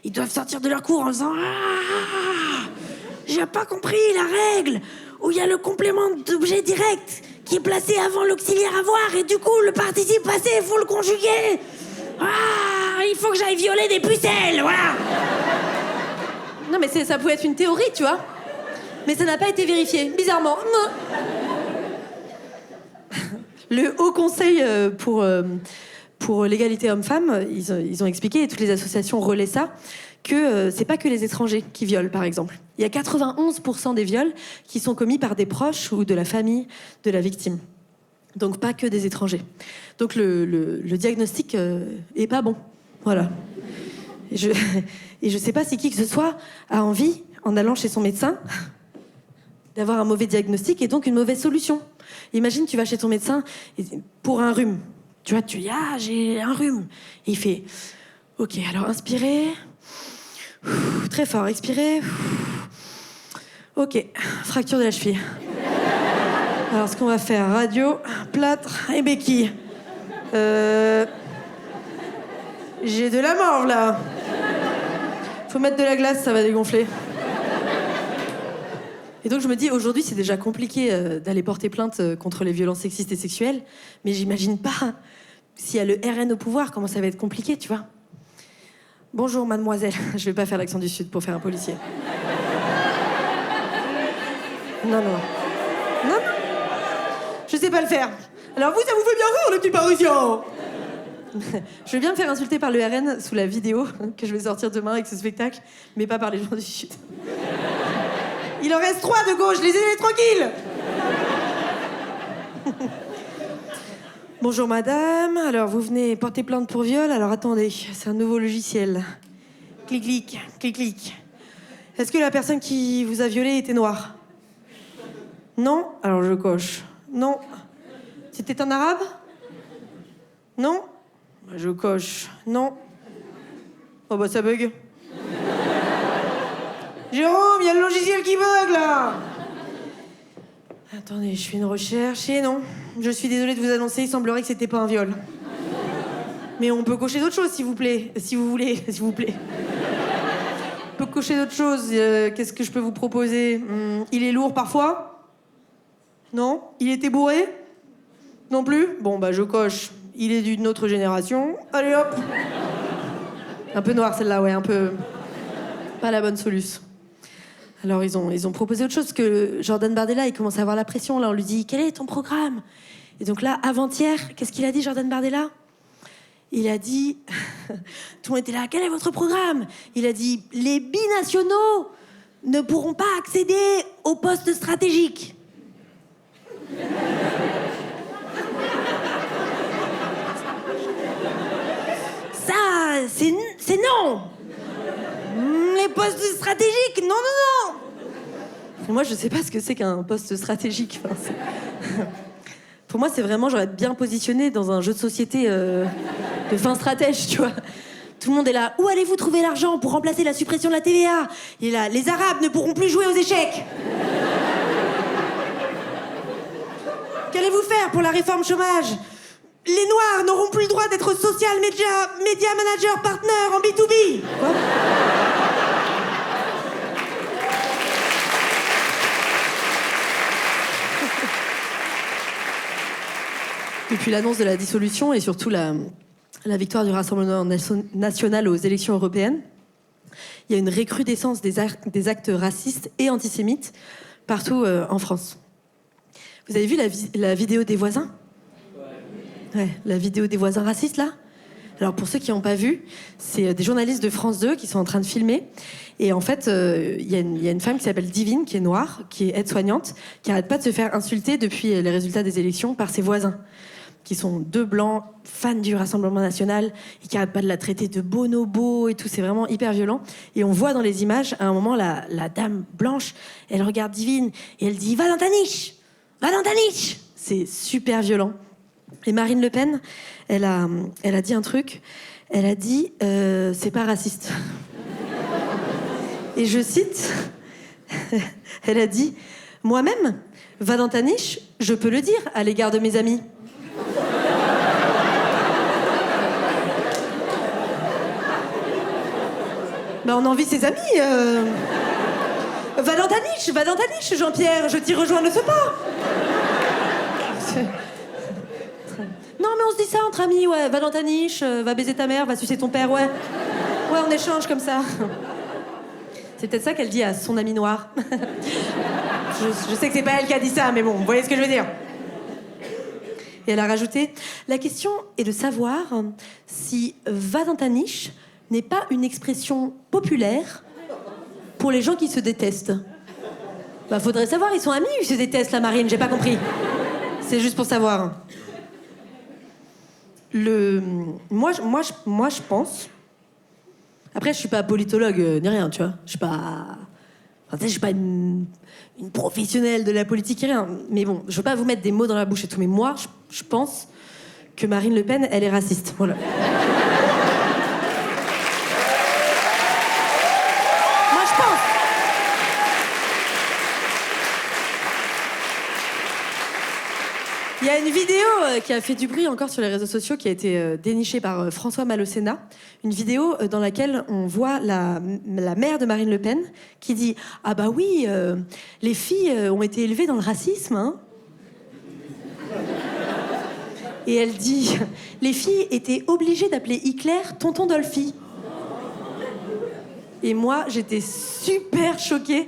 Ils doivent sortir de leur cours en disant, ah, j'ai pas compris la règle où il y a le complément d'objet direct qui est placé avant l'auxiliaire avoir et du coup le participe passé il faut le conjuguer. Ah, il faut que j'aille violer des pucelles, voilà. Non mais ça pouvait être une théorie, tu vois. Mais ça n'a pas été vérifié, bizarrement. Non. Le Haut Conseil pour l'égalité homme-femme, ils ont expliqué, et toutes les associations relaient ça, que c'est pas que les étrangers qui violent, par exemple. Il y a 91% des viols qui sont commis par des proches ou de la famille de la victime. Donc pas que des étrangers. Donc le diagnostic est pas bon. Voilà. Et je sais pas si qui que ce soit a envie, en allant chez son médecin, d'avoir un mauvais diagnostic et donc une mauvaise solution. Imagine, tu vas chez ton médecin pour un rhume. Tu vois, tu dis, ah, j'ai un rhume. Et il fait, ok, alors inspirez. Très fort, expirez. Ok, fracture de la cheville. Alors, ce qu'on va faire, radio, plâtre et béquille. J'ai de la morve, là. Faut mettre de la glace, ça va dégonfler. Et donc, je me dis, aujourd'hui, c'est déjà compliqué d'aller porter plainte contre les violences sexistes et sexuelles, mais j'imagine pas s'il y a le RN au pouvoir, comment ça va être compliqué, tu vois. Bonjour, mademoiselle. Je vais pas faire l'accent du Sud pour faire un policier. Non. Je sais pas le faire. Alors vous, ça vous fait bien rire, les petits Parisiens. Je vais bien me faire insulter par le RN sous la vidéo que je vais sortir demain avec ce spectacle, mais pas par les gens du Sud. Il en reste 3 de gauche, laissez-les tranquilles. Bonjour madame, alors vous venez porter plainte pour viol, alors attendez, c'est un nouveau logiciel. Clic, clic, clic, clic. Est-ce que la personne qui vous a violé était noire? Non? Alors je coche. Non. C'était un arabe? Non? Je coche. Non. Oh bah ça bug. Jérôme, il y a le logiciel qui bug là. Attendez, je fais une recherche et non. Je suis désolée de vous annoncer, il semblerait que c'était pas un viol. Mais on peut cocher d'autres choses, s'il vous plaît. Si vous voulez, s'il vous plaît. On peut cocher d'autres choses. Qu'est-ce que je peux vous proposer? Il est lourd parfois? Non? Il était bourré? Non plus? Bon, bah je coche. Il est d'une autre génération. Allez hop! Un peu noire celle-là, ouais, un peu... Pas la bonne solution. Alors ils ont proposé autre chose, parce que Jordan Bardella, il commence à avoir la pression. Là, on lui dit, quel est ton programme? Et donc là, avant-hier, qu'est-ce qu'il a dit, Jordan Bardella? Il a dit... Tout le monde était là, quel est votre programme? Il a dit, les binationaux ne pourront pas accéder aux postes stratégiques. Ça, c'est non. Les postes stratégiques, non. Moi, je sais pas ce que c'est qu'un poste stratégique. Enfin, pour moi, c'est vraiment, genre, être bien positionné dans un jeu de société de fin stratège, tu vois. Tout le monde est là. Où allez-vous trouver l'argent pour remplacer la suppression de la TVA? Il est là. Les Arabes ne pourront plus jouer aux échecs. Qu'allez-vous faire pour la réforme chômage? Les Noirs n'auront plus le droit d'être social media manager partner en B2B. Quoi? Depuis l'annonce de la dissolution et surtout la victoire du Rassemblement national aux élections européennes, il y a une recrudescence des actes racistes et antisémites partout en France. Vous avez vu la vidéo des voisins? Ouais, la vidéo des voisins racistes, là? Alors, pour ceux qui n'ont pas vu, c'est des journalistes de France 2 qui sont en train de filmer. Et en fait, il y a une femme qui s'appelle Divine, qui est noire, qui est aide-soignante, qui n'arrête pas de se faire insulter depuis les résultats des élections par ses voisins, qui sont 2 blancs, fans du Rassemblement national, et qui n'arrêtent pas de la traiter de bonobo et tout. C'est vraiment hyper violent. Et on voit dans les images, à un moment, la dame blanche, elle regarde Divine, et elle dit « Va dans ta niche ! Va dans ta niche !» C'est super violent. Et Marine Le Pen, elle a dit un truc. Elle a dit c'est pas raciste. Et je cite, elle a dit moi-même, va dans ta niche, je peux le dire à l'égard de mes amis. Ben, on envie ses amis. Va dans ta niche, Jean-Pierre, je t'y rejoins de ce pas. Non, mais on se dit ça entre amis, ouais. Va dans ta niche, va baiser ta mère, va sucer ton père, ouais. Ouais, on échange comme ça. C'est peut-être ça qu'elle dit à son ami noir. Je sais que c'est pas elle qui a dit ça, mais bon, vous voyez ce que je veux dire. Et elle a rajouté, la question est de savoir si va dans ta niche n'est pas une expression populaire pour les gens qui se détestent. Bah, faudrait savoir, ils sont amis ou ils se détestent, la Marine, j'ai pas compris. C'est juste pour savoir. Moi, je pense... Après, je suis pas politologue ni rien, tu vois. Je suis pas... Enfin, je suis pas une professionnelle de la politique et rien. Mais bon, je veux pas vous mettre des mots dans la bouche et tout. Mais moi, je pense que Marine Le Pen, elle est raciste. Voilà. Il y a une vidéo qui a fait du bruit encore sur les réseaux sociaux, qui a été dénichée par François Malocena. Une vidéo dans laquelle on voit la mère de Marine Le Pen qui dit « Ah bah oui, les filles ont été élevées dans le racisme, hein ?» Et elle dit « Les filles étaient obligées d'appeler Hitler tonton Dolphy. » Et moi, j'étais super choquée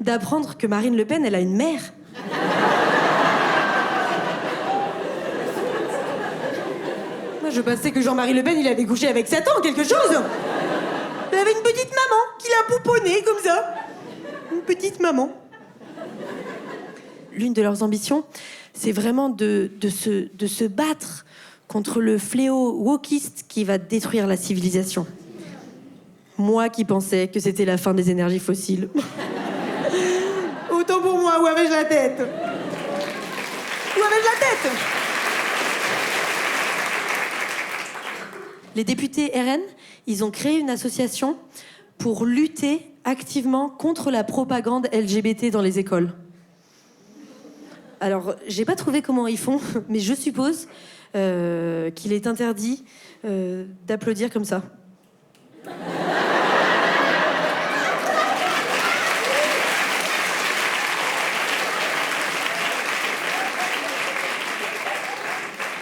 d'apprendre que Marine Le Pen, elle a une mère. Je pensais que Jean-Marie Le Pen, il avait couché avec Satan, quelque chose. Elle avait une petite maman qui l'a pouponnée comme ça. Une petite maman. L'une de leurs ambitions, c'est vraiment de se battre contre le fléau wokiste qui va détruire la civilisation. Moi qui pensais que c'était la fin des énergies fossiles. Autant pour moi, où avais-je la tête? Où avais-je la tête? Les députés RN, ils ont créé une association pour lutter activement contre la propagande LGBT dans les écoles. Alors, j'ai pas trouvé comment ils font, mais je suppose qu'il est interdit d'applaudir comme ça.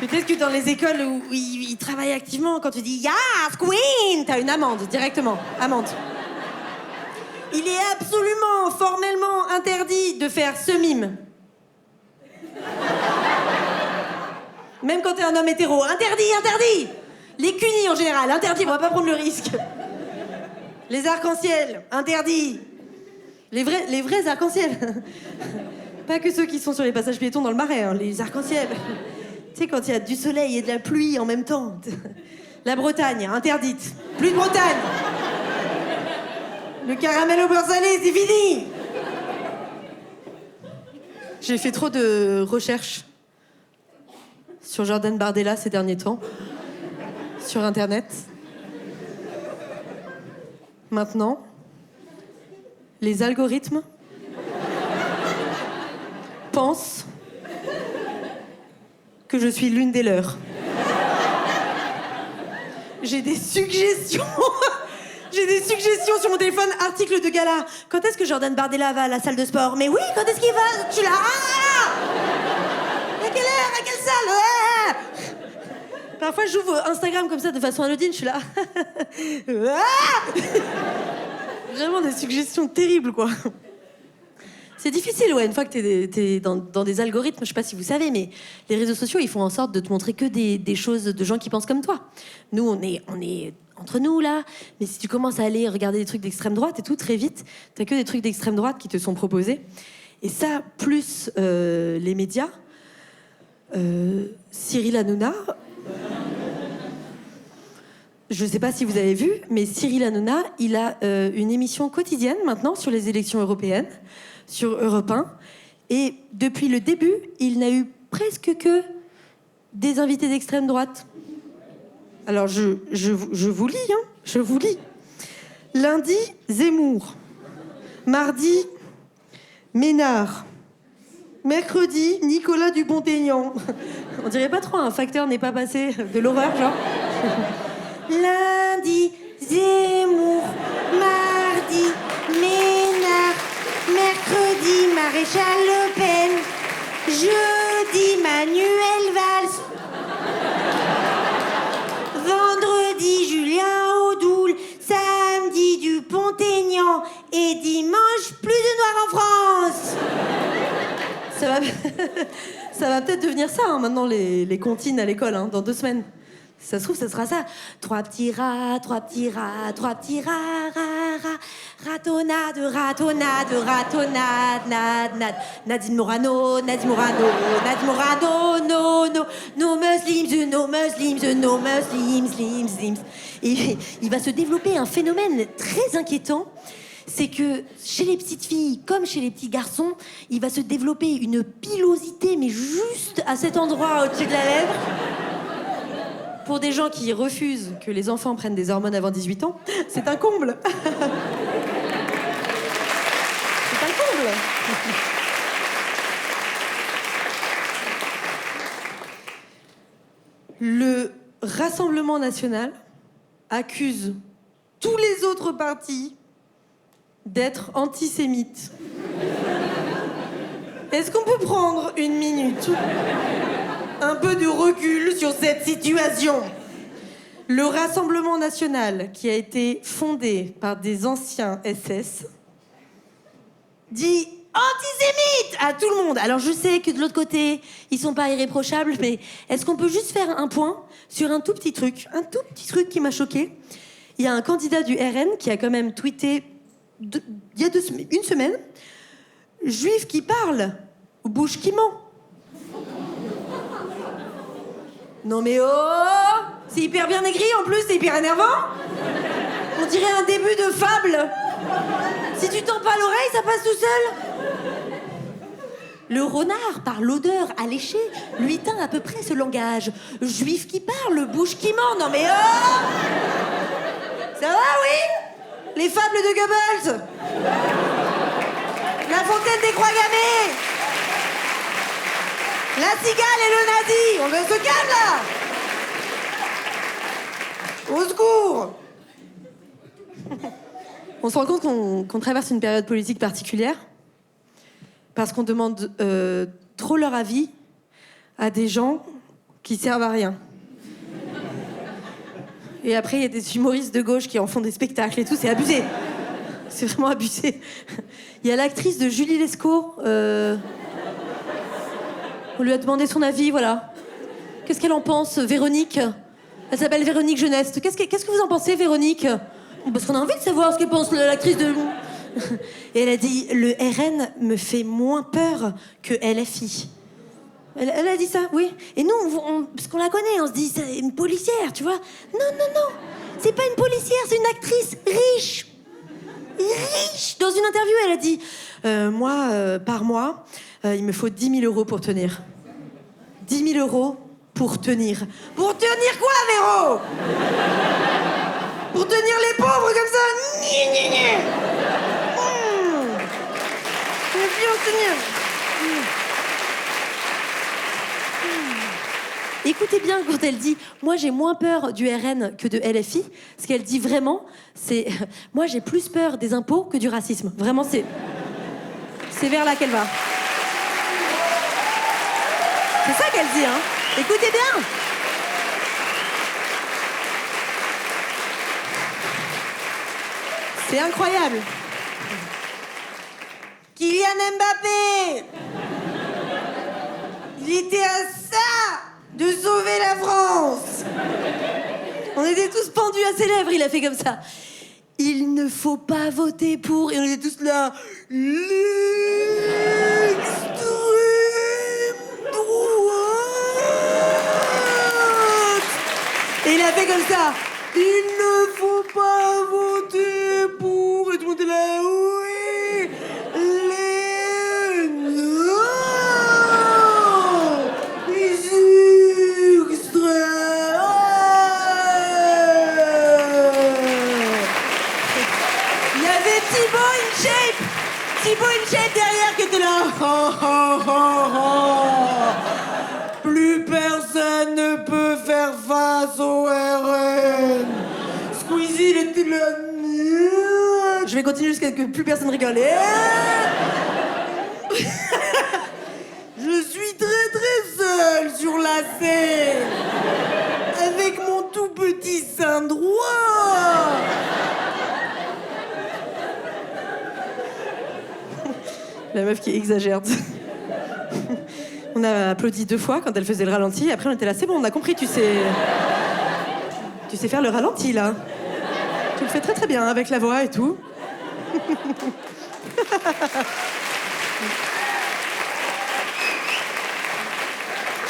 Peut-être que dans les écoles où ils travaillent activement, quand tu dis « Yes, Queen !» t'as une amende, directement. Amende. Il est absolument, formellement interdit de faire ce mime. Même quand t'es un homme hétéro. Interdit. Les cunis en général, interdit, on va pas prendre le risque. Les arcs-en-ciel, interdit. Les vrais arcs-en-ciel. Pas que ceux qui sont sur les passages piétons dans le Marais, hein, les arcs-en-ciel. Tu sais, quand il y a du soleil et de la pluie en même temps. La Bretagne, interdite. Plus de Bretagne. Le caramel au beurre salé, c'est fini. J'ai fait trop de recherches sur Jordan Bardella ces derniers temps. Sur Internet. Maintenant, les algorithmes pensent que je suis l'une des leurs. J'ai des suggestions. J'ai des suggestions sur mon téléphone. Article de gala. Quand est-ce que Jordan Bardella va à la salle de sport? Mais oui, quand est-ce qu'il va? Tu l'as. À quelle heure? À quelle salle? Ouais. Parfois, j'ouvre Instagram comme ça de façon anodine. Je suis là. Vraiment des suggestions terribles, quoi. C'est difficile, ouais, une fois que t'es dans des algorithmes, je sais pas si vous savez, mais les réseaux sociaux, ils font en sorte de te montrer que des choses de gens qui pensent comme toi. Nous, on est entre nous, là, mais si tu commences à aller regarder des trucs d'extrême droite et tout, très vite, t'as que des trucs d'extrême droite qui te sont proposés. Et ça, plus les médias, Cyril Hanouna... Je sais pas si vous avez vu, mais Cyril Hanouna, il a une émission quotidienne maintenant sur les élections européennes, sur Europe 1. Et depuis le début, il n'a eu presque que des invités d'extrême droite. Alors, je vous lis, hein, je vous lis. Lundi, Zemmour. Mardi, Ménard. Mercredi, Nicolas Dupont-Aignan. On dirait pas trop un facteur n'est pas passé de l'horreur, genre. Lundi, Zemmour. Mardi, Ménard. Mercredi, Maréchal Le Pen. Jeudi, Manuel Valls. Vendredi, Julien Audoul. Samedi, Dupont-Aignan. Et dimanche, plus de noirs en France. Ça va peut-être devenir ça, hein, maintenant, les comptines à l'école, hein, dans 2 semaines. Si ça se trouve, ça sera ça. 3 petits rats, 3 petits rats, 3 petits rats, rats, rats. Ratonnade, ratonnade, ratonnade, nad, nad. Nadine Morano, Nadine Morano, Nadine Morano, no, no. No Muslims, no Muslims, no Muslims, slims, slims. Et il va se développer un phénomène très inquiétant. C'est que chez les petites filles, comme chez les petits garçons, il va se développer une pilosité, mais juste à cet endroit au-dessus de la lèvre. Pour des gens qui refusent que les enfants prennent des hormones avant 18 ans, c'est un comble. C'est un comble. Le Rassemblement national accuse tous les autres partis d'être antisémites. Est-ce qu'on peut prendre une minute? Un peu de recul sur cette situation. Le Rassemblement national, qui a été fondé par des anciens SS, dit antisémite à tout le monde. Alors je sais que de l'autre côté, ils sont pas irréprochables, mais est-ce qu'on peut juste faire un point sur un tout petit truc qui m'a choqué. Il y a un candidat du RN qui a quand même tweeté il y a une semaine, juif qui parle, bouche qui ment. Non mais oh, c'est hyper bien écrit en plus, c'est hyper énervant. On dirait un début de fable. Si tu tends pas l'oreille, ça passe tout seul. Le renard, par l'odeur alléchée, lui teint à peu près ce langage. Juif qui parle, bouche qui ment. Non mais oh, ça va, oui? Les fables de Goebbels. La fontaine des croix gammées. La cigale et le nazi. On se calme là. Au secours. On se rend compte qu'on traverse une période politique particulière parce qu'on demande trop leur avis à des gens qui servent à rien. Et après, il y a des humoristes de gauche qui en font des spectacles et tout, c'est abusé. C'est vraiment abusé. Il y a l'actrice de Julie Lescaut. On lui a demandé son avis, voilà. Qu'est-ce qu'elle en pense, Véronique? Elle s'appelle Véronique Jeunesse. Qu'est-ce que vous en pensez, Véronique? Parce qu'on a envie de savoir ce qu'elle pense, l'actrice de... Et elle a dit, le RN me fait moins peur que LFI. Elle a dit ça, oui. Et nous, parce qu'on la connaît, on se dit, c'est une policière, tu vois. Non, non, non. C'est pas une policière, c'est une actrice riche. Riche. Dans une interview, elle a dit, moi, par mois, il me faut 10 000 euros pour tenir. 10 000 euros pour tenir. Pour tenir quoi, Véro? Pour tenir les pauvres comme ça? Gni, gni, gni. Tenir. Écoutez bien quand elle dit « Moi, j'ai moins peur du RN que de LFI », ce qu'elle dit vraiment, c'est « Moi, j'ai plus peur des impôts que du racisme ». Vraiment, c'est vers là qu'elle va. C'est ça qu'elle dit, hein. Écoutez bien. C'est incroyable. Kylian Mbappé, il était à ça de sauver la France. On était tous pendus à ses lèvres, il a fait comme ça. Il ne faut pas voter pour... Et on était tous là. L'extrême droite. Et il a fait comme ça. Il ne faut pas voter pour... Et tout le monde était là. Oui. Les... Non. Ici. Thibaut Inchette derrière qui était là. Plus personne ne peut faire face au RN. Squeezie, il était là. Je vais continuer jusqu'à ce que plus personne rigole. Je suis très seule sur la scène. Avec mon tout petit sein droit. La meuf qui exagère. On a applaudi 2 fois quand elle faisait le ralenti. Après, on était là, c'est bon, on a compris, tu sais faire le ralenti, là. Tu le fais très bien, avec la voix et tout.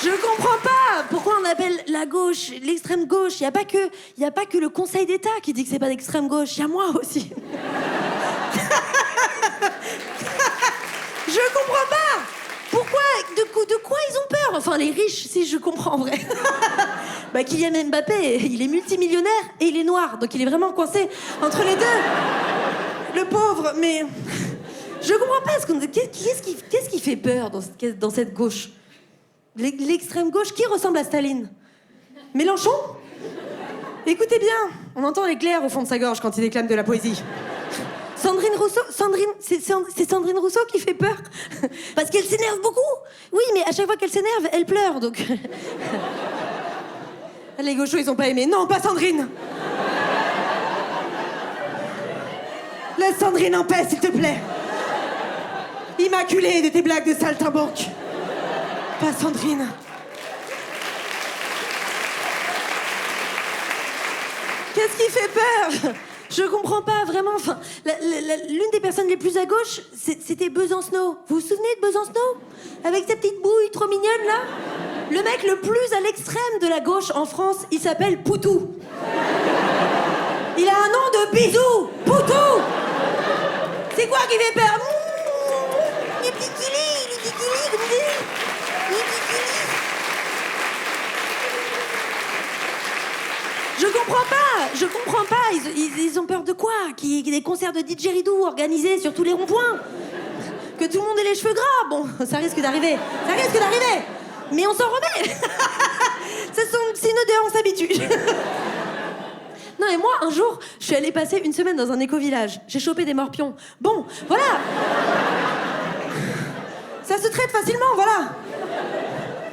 Je comprends pas pourquoi on appelle la gauche l'extrême gauche. Il y a pas que le Conseil d'État qui dit que c'est pas l'extrême gauche. Il y a moi aussi. Je comprends pas. Pourquoi de quoi ils ont peur? Enfin, les riches, si je comprends en vrai. Bah, Kylian Mbappé, il est multimillionnaire et il est noir, donc il est vraiment coincé entre les deux. Le pauvre, mais je comprends pas. Qu'est-ce qui fait peur dans cette gauche? L'extrême gauche, qui ressemble à Staline? Mélenchon? Écoutez bien, on entend l'éclair au fond de sa gorge quand il déclame de la poésie. Sandrine Rousseau, c'est Sandrine Rousseau qui fait peur. Parce qu'elle s'énerve beaucoup. Oui, mais à chaque fois qu'elle s'énerve, elle pleure, donc... Les gauchos, ils ont pas aimé. Non, pas Sandrine. Laisse Sandrine en paix, s'il te plaît. Immaculée de tes blagues de saltimbanque. Pas Sandrine. Qu'est-ce qui fait peur? Je comprends pas, vraiment. Enfin, l'une des personnes les plus à gauche, c'était Besancenot. Vous vous souvenez de Besancenot? Avec sa petite bouille trop mignonne, là? Le mec le plus à l'extrême de la gauche en France, il s'appelle Poutou. Il a un nom de bisou. Poutou. C'est quoi qui fait peur? Je comprends pas. Ils ont peur de quoi? Qu'il y ait des concerts de didgeridoo organisés sur tous les ronds-points? Que tout le monde ait les cheveux gras? Bon, ça risque d'arriver. Mais on s'en remet. C'est une odeur, on s'habitue. Non, et moi, un jour, je suis allée passer une semaine dans un éco-village. J'ai chopé des morpions. Bon, voilà. Ça se traite facilement, voilà.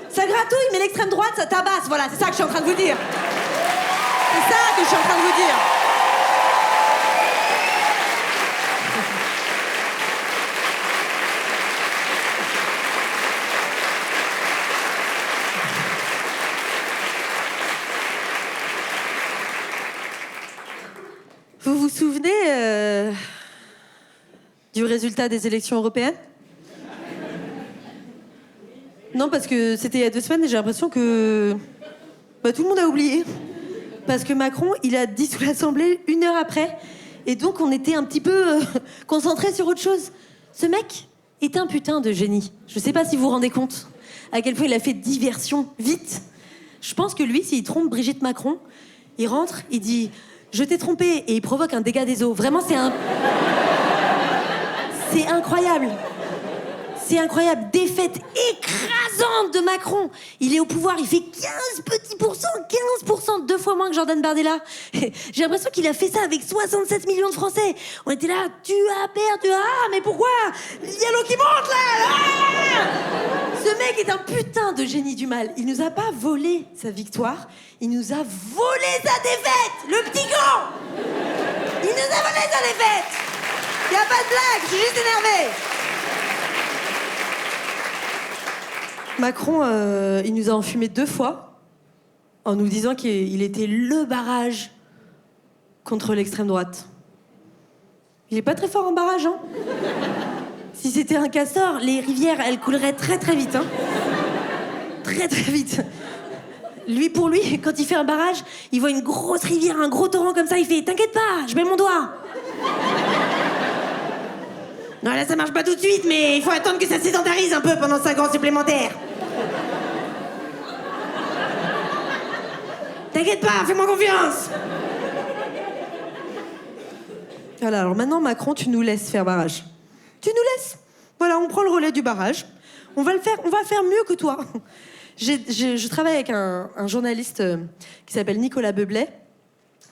Ça gratouille, mais l'extrême droite, ça tabasse. Voilà, c'est ça que je suis en train de vous dire. C'est ça que je suis en train de vous dire. Vous vous souvenez du résultat des élections européennes? Non, parce que c'était il y a 2 semaines et j'ai l'impression que tout le monde a oublié. Parce que Macron, il a dissous l'Assemblée 1 heure après. Et donc, on était un petit peu concentrés sur autre chose. Ce mec est un putain de génie. Je sais pas si vous vous rendez compte à quel point il a fait diversion vite. Je pense que lui, s'il trompe Brigitte Macron, il rentre, il dit « Je t'ai trompé » et il provoque un dégât des eaux. Vraiment, c'est incroyable. C'est incroyable. Défaite écrasante de Macron. Il est au pouvoir, il fait 15%, 2 fois moins que Jordan Bardella. J'ai l'impression qu'il a fait ça avec 67 millions de Français. On était là, tu as perdu. Ah, mais pourquoi? Il y a l'eau qui monte là. Ah, ce mec est un putain de génie du mal. Il nous a pas volé sa victoire, il nous a volé sa défaite. Le petit gant. Il nous a volé sa défaite. Y a pas de blague, je suis juste énervée. Macron, il nous a enfumé 2 fois en nous disant qu'il était le barrage contre l'extrême droite. Il est pas très fort en barrage, hein? Si c'était un castor, les rivières, elles couleraient très très vite, hein? Très très vite. Lui, pour lui, quand il fait un barrage, il voit une grosse rivière, un gros torrent comme ça, il fait « T'inquiète pas, je mets mon doigt !» Non, là, ça marche pas tout de suite, mais il faut attendre que ça sédentarise un peu pendant 5 ans supplémentaires. T'inquiète pas, fais-moi confiance. Voilà, alors maintenant, Macron, tu nous laisses faire barrage. tu nous laisses. Voilà, on prend le relais du barrage. On va faire mieux que toi. Je travaille avec un journaliste qui s'appelle Nicolas Beublet,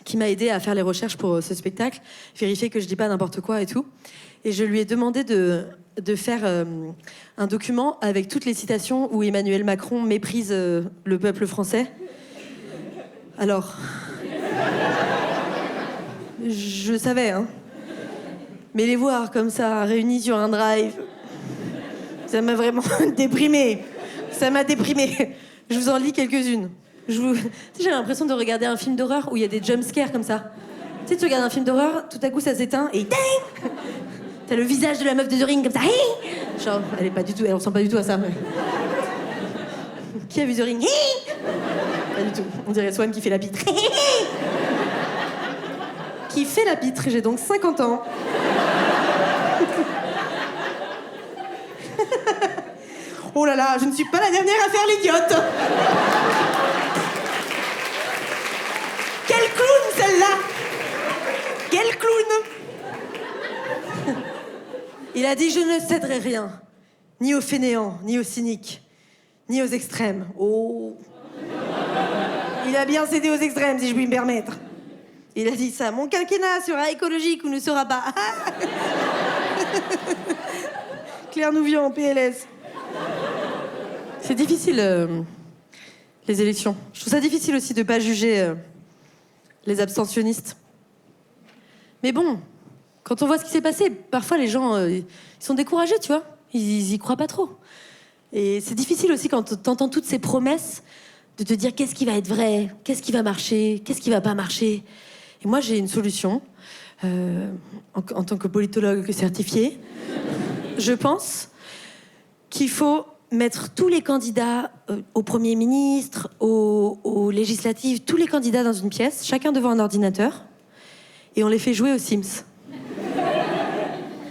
qui m'a aidé à faire les recherches pour ce spectacle, vérifier que je dis pas n'importe quoi et tout. Et je lui ai demandé de faire un document avec toutes les citations où Emmanuel Macron méprise le peuple français. Alors, je savais, hein. Mais les voir comme ça, réunis sur un drive, ça m'a vraiment déprimée. Ça m'a déprimée. Je vous en lis quelques-unes. J'ai l'impression de regarder un film d'horreur où il y a des jumpscares comme ça. Tu sais, tu regardes un film d'horreur, tout à coup ça s'éteint et ding. T'as le visage de la meuf de The Ring comme ça. Genre, elle ressemble pas du tout à ça. Mais... Qui a vu The Ring? Pas du tout. On dirait Swan qui fait la pitre. Qui fait la pitre, j'ai donc 50 ans. Oh là là, je ne suis pas la dernière à faire l'idiote. Quel clown, celle-là. Quel clown. Il a dit « Je ne céderai rien, ni aux fainéants, ni aux cyniques, ni aux extrêmes. » Oh. Il a bien cédé aux extrêmes, si je puis me permettre. Il a dit ça. « Mon quinquennat sera écologique ou ne sera pas. » Claire Nouvion en PLS. C'est difficile, les élections. Je trouve ça difficile aussi de ne pas juger les abstentionnistes. Mais bon, quand on voit ce qui s'est passé, parfois les gens ils sont découragés, tu vois. Ils y croient pas trop. Et c'est difficile aussi quand t'entends toutes ces promesses de te dire qu'est-ce qui va être vrai, qu'est-ce qui va marcher, qu'est-ce qui va pas marcher. Et moi, j'ai une solution. En tant que politologue certifié, je pense qu'il faut mettre tous les candidats au Premier ministre, aux législatives, tous les candidats dans une pièce, chacun devant un ordinateur, et on les fait jouer aux Sims.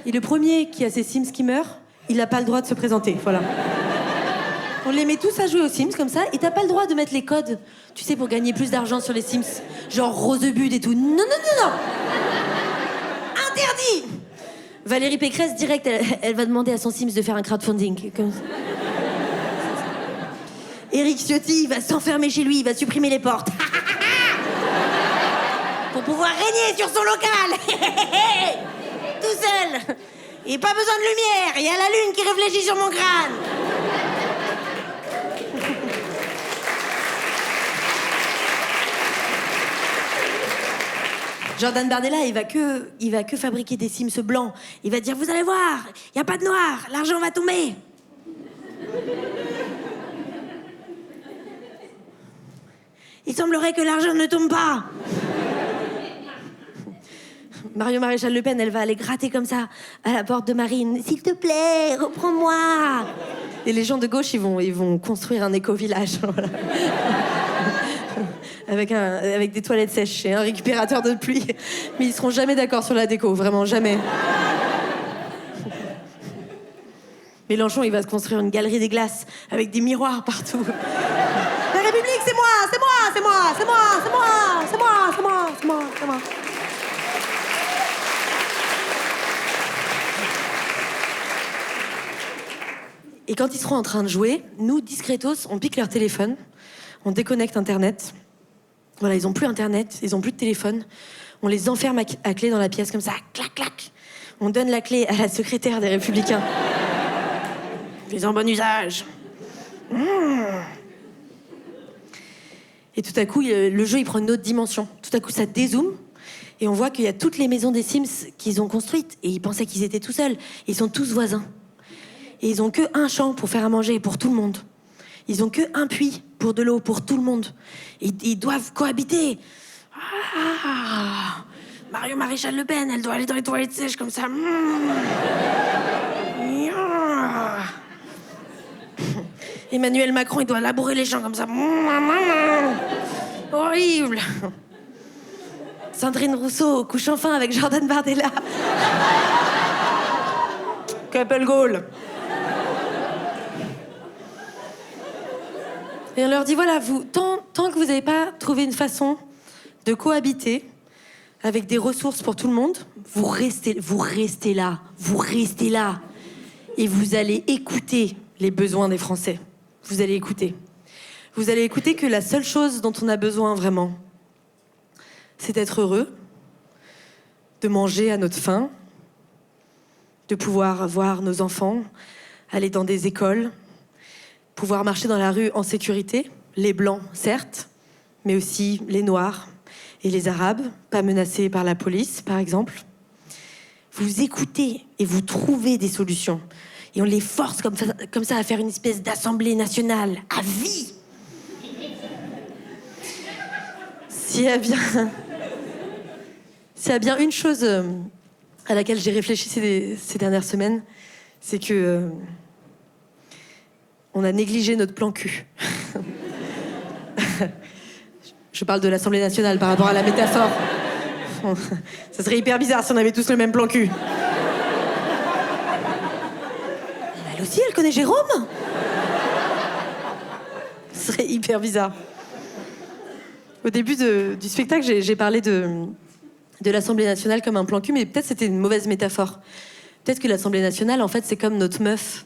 Et le premier qui a ses Sims qui meurt, il n'a pas le droit de se présenter, voilà. On les met tous à jouer aux Sims, comme ça, et t'as pas le droit de mettre les codes, tu sais, pour gagner plus d'argent sur les Sims. Genre Rosebud et tout. Non, non, non, non. Interdit. Valérie Pécresse, direct, elle va demander à son Sims de faire un crowdfunding. Comme ça. Éric Ciotti, il va s'enfermer chez lui, il va supprimer les portes. Pour pouvoir régner sur son local. Tout seul. Et pas besoin de lumière, il y a la lune qui réfléchit sur mon crâne. Jordan Bardella, il va que fabriquer des Sims blancs. Il va dire, vous allez voir, il n'y a pas de noir, l'argent va tomber. Il semblerait que l'argent ne tombe pas. Mario Maréchal Le Pen, elle va aller gratter comme ça à la porte de Marine. S'il te plaît, reprends-moi. Et les gens de gauche, ils vont construire un éco-village. Voilà. Avec des toilettes sèches et un récupérateur de pluie. Mais ils seront jamais d'accord sur la déco, vraiment jamais. Mélenchon, il va se construire une galerie des glaces avec des miroirs partout. La République, c'est moi, c'est moi, c'est moi, c'est moi, c'est moi, c'est moi, c'est moi, c'est moi, c'est moi. Et quand ils seront en train de jouer, nous, discretos, on pique leur téléphone, on déconnecte Internet. Voilà, ils n'ont plus Internet, ils n'ont plus de téléphone. On les enferme à clé dans la pièce, comme ça, clac, clac. On donne la clé à la secrétaire des Républicains. Fais en bon usage. Et tout à coup, le jeu, il prend une autre dimension. Tout à coup, ça dézoome. Et on voit qu'il y a toutes les maisons des Sims qu'ils ont construites. Et ils pensaient qu'ils étaient tout seuls. Ils sont tous voisins. Et ils ont que un champ pour faire à manger pour tout le monde. Ils ont que un puits pour de l'eau pour tout le monde. Et ils doivent cohabiter. Ah, Mario Maréchal Le Pen, elle doit aller dans les toilettes sèches comme ça. Emmanuel Macron, il doit labourer les champs comme ça. Horrible. Sandrine Rousseau couche enfin avec Jordan Bardella. Couple goal. Et on leur dit, voilà, tant que vous n'avez pas trouvé une façon de cohabiter avec des ressources pour tout le monde, vous restez là, et vous allez écouter les besoins des Français. Vous allez écouter. Vous allez écouter que la seule chose dont on a besoin vraiment, c'est d'être heureux, de manger à notre faim, de pouvoir voir nos enfants aller dans des écoles, pouvoir marcher dans la rue en sécurité, les blancs certes, mais aussi les noirs et les arabes, pas menacés par la police par exemple. Vous écoutez et vous trouvez des solutions. Et on les force comme ça à faire une espèce d'assemblée nationale à vie. S'il y a bien une chose à laquelle j'ai réfléchi ces dernières semaines, c'est que on a négligé notre plan cul. Je parle de l'Assemblée nationale par rapport à la métaphore. Ça serait hyper bizarre si on avait tous le même plan cul. Elle aussi, elle connaît Jérôme. Ce serait hyper bizarre. Au début du spectacle, j'ai parlé de l'Assemblée nationale comme un plan cul, mais peut-être c'était une mauvaise métaphore. Peut-être que l'Assemblée nationale, en fait, c'est comme notre meuf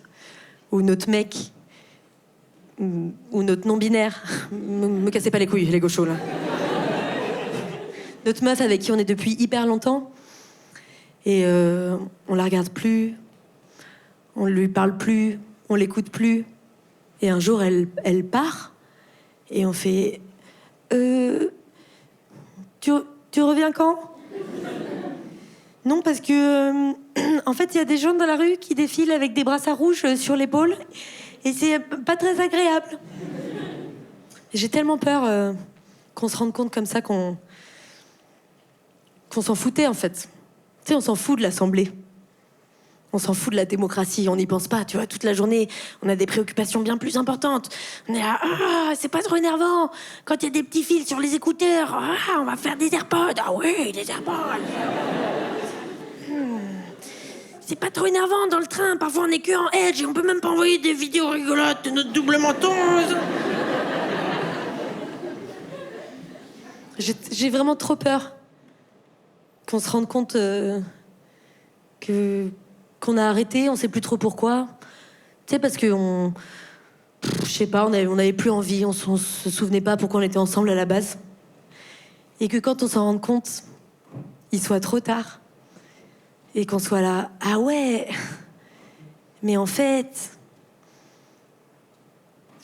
ou notre mec ou notre non-binaire. Me cassez pas les couilles, les gauchos, là. Notre meuf avec qui on est depuis hyper longtemps et on la regarde plus, on lui parle plus, on l'écoute plus. Et un jour, elle part et on fait tu reviens quand? Non, parce que en fait, il y a des gens dans la rue qui défilent avec des brassards rouges sur l'épaule et c'est pas très agréable. J'ai tellement peur qu'on se rende compte comme ça qu'on s'en foutait, en fait. Tu sais, on s'en fout de l'Assemblée. On s'en fout de la démocratie, on n'y pense pas, tu vois, toute la journée, on a des préoccupations bien plus importantes. On est là, c'est pas trop énervant, quand il y a des petits fils sur les écouteurs, on va faire des AirPods, ah oui, des AirPods. C'est pas trop énervant dans le train, parfois on est que en Edge et on peut même pas envoyer des vidéos rigolotes de notre double menteuse. J'ai vraiment trop peur qu'on se rende compte qu'on a arrêté, on sait plus trop pourquoi. Tu sais, parce que je sais pas, on avait plus envie, on se souvenait pas pourquoi on était ensemble à la base. Et que quand on s'en rende compte, il soit trop tard. Et qu'on soit là, ah ouais, mais en fait,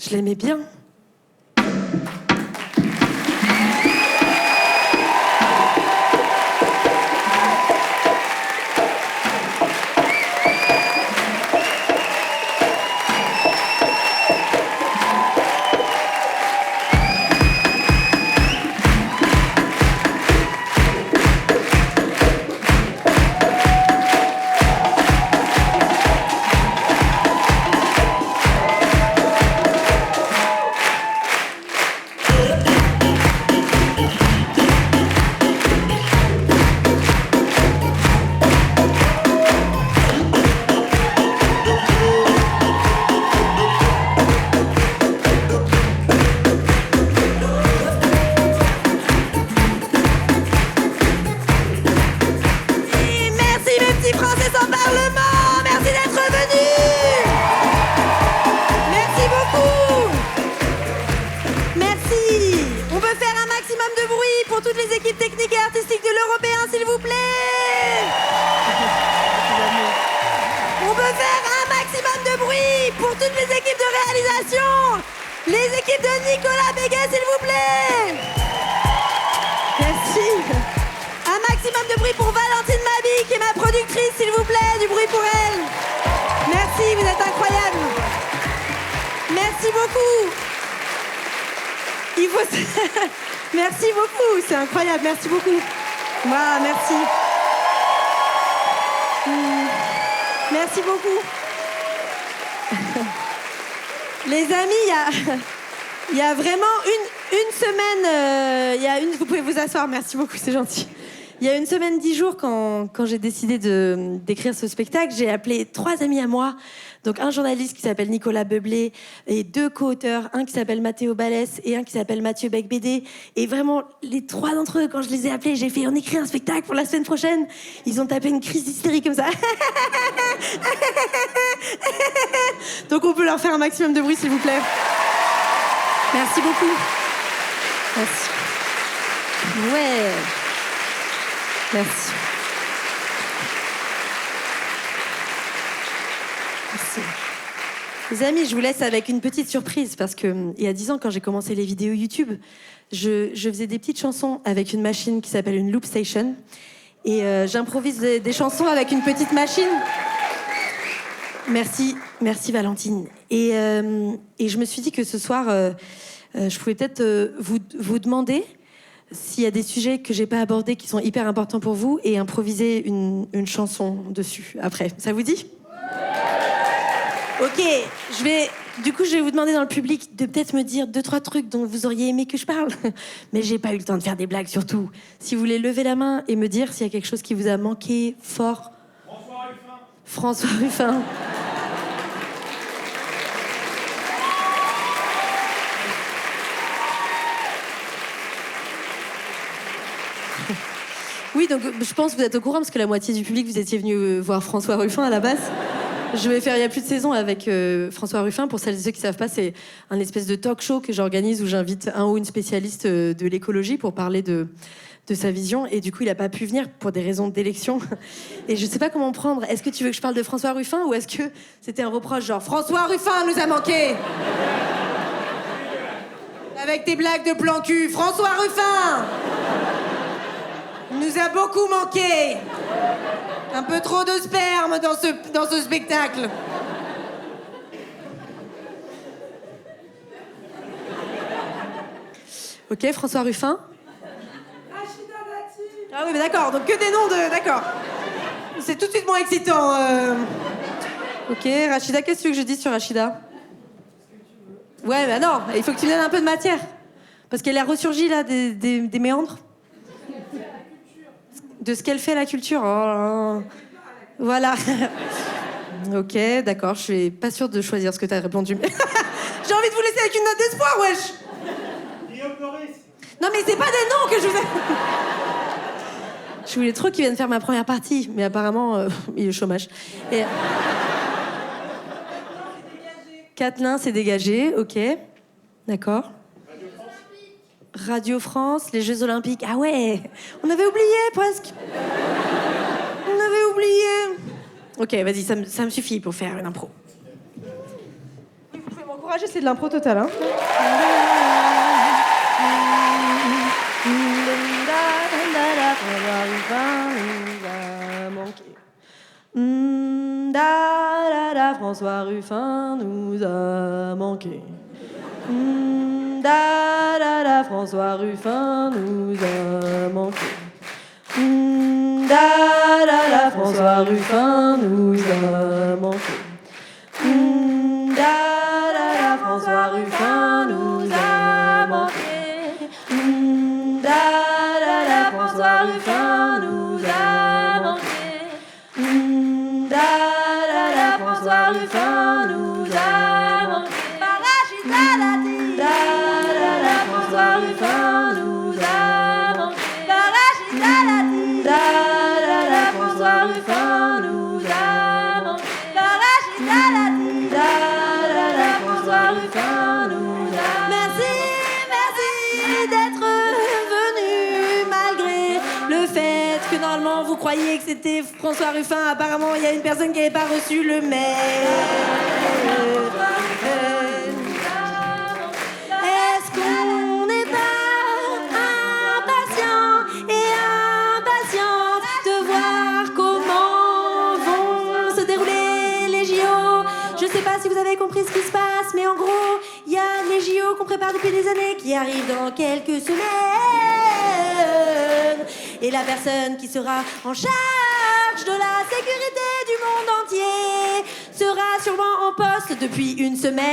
je l'aimais bien. Merci beaucoup, c'est incroyable, merci beaucoup. Voilà, merci. Merci beaucoup. Les amis, il y a vraiment une semaine, vous pouvez vous asseoir, merci beaucoup, c'est gentil. Il y a une semaine, 10 jours, quand j'ai décidé d'écrire ce spectacle, j'ai appelé 3 amis à moi. Donc un journaliste qui s'appelle Nicolas Beublé et 2 co-auteurs, un qui s'appelle Mathéo Balès et un qui s'appelle Mathieu Becbédé. Et vraiment, les 3 d'entre eux, quand je les ai appelés, j'ai fait « On écrit un spectacle pour la semaine prochaine ». Ils ont tapé une crise d'hystérie comme ça. Donc on peut leur faire un maximum de bruit, s'il vous plaît. Merci beaucoup. Merci. Ouais. Merci. Merci. Les amis, je vous laisse avec une petite surprise parce que il y a 10 ans, quand j'ai commencé les vidéos YouTube, je faisais des petites chansons avec une machine qui s'appelle une loop station. Et j'improvise des chansons avec une petite machine. Merci Valentine. Et je me suis dit que ce soir, je pouvais peut-être vous demander s'il y a des sujets que j'ai pas abordés qui sont hyper importants pour vous et improviser une chanson dessus après. Ça vous dit ? Ok, je vais vous demander dans le public de peut-être me dire 2-3 trucs dont vous auriez aimé que je parle. Mais j'ai pas eu le temps de faire des blagues surtout. Si vous voulez lever la main et me dire s'il y a quelque chose qui vous a manqué fort. François Ruffin. Oui, donc je pense que vous êtes au courant parce que la moitié du public, vous étiez venu voir François Ruffin à la base. Je vais faire Il y a plus de saison avec François Ruffin. Pour celles et ceux qui ne savent pas, c'est un espèce de talk show que j'organise où j'invite un ou une spécialiste de l'écologie pour parler de sa vision. Et du coup, il n'a pas pu venir pour des raisons d'élection. Et je ne sais pas comment prendre. Est-ce que tu veux que je parle de François Ruffin ou est-ce que c'était un reproche genre « François Ruffin nous a manqué !» Avec tes blagues de plan cul. François Ruffin nous a beaucoup manqué. Un peu trop de sperme dans ce spectacle. Ok, François Ruffin. Rachida Dati. Ah oui, mais d'accord, donc que des noms de... D'accord. C'est tout de suite moins excitant. Ok, Rachida, qu'est-ce que tu veux que je dise sur Rachida ? Ouais, bah non, il faut que tu me donnes un peu de matière. Parce qu'elle a ressurgi, là, des méandres. De ce qu'elle fait, la culture. Oh, voilà. Ok, d'accord, je suis pas sûre de choisir ce que t'as répondu. J'ai envie de vous laisser avec une note d'espoir, wesh. Non, mais c'est pas des noms que je vous ai... Je voulais trop qu'il vienne faire ma première partie, mais apparemment, il est au chômage. Et... Catelin, c'est dégagé, ok. D'accord. Radio France, les Jeux Olympiques. Ah ouais, on avait oublié presque. On avait oublié. Ok, vas-y, ça me suffit pour faire une impro. Vous pouvez m'encourager, c'est de l'impro totale, hein. François Ruffin nous a manqué. François Ruffin nous a manqué. François Ruffin nous a manqué. François Ruffin nous a manqué. François Ruffin nous a manqué. François Ruffin nous a manqué. François Ruffin nous a manqué. François Ruffin nous a manqué. François Ruffin nous a... Merci d'être venu malgré le fait que normalement vous croyez que c'était François Ruffin. Apparemment, il y a une personne qui n'avait pas reçu le mail. Est-ce qu'on n'est pas impatient et impatiente de voir comment vont se dérouler les JO? Je sais pas si vous avez compris ce qui se passe, mais en gros, il y a les JO qu'on prépare depuis des années qui arrivent dans quelques semaines. Et la personne qui sera en charge de la sécurité du monde entier sera sûrement en poste depuis une semaine.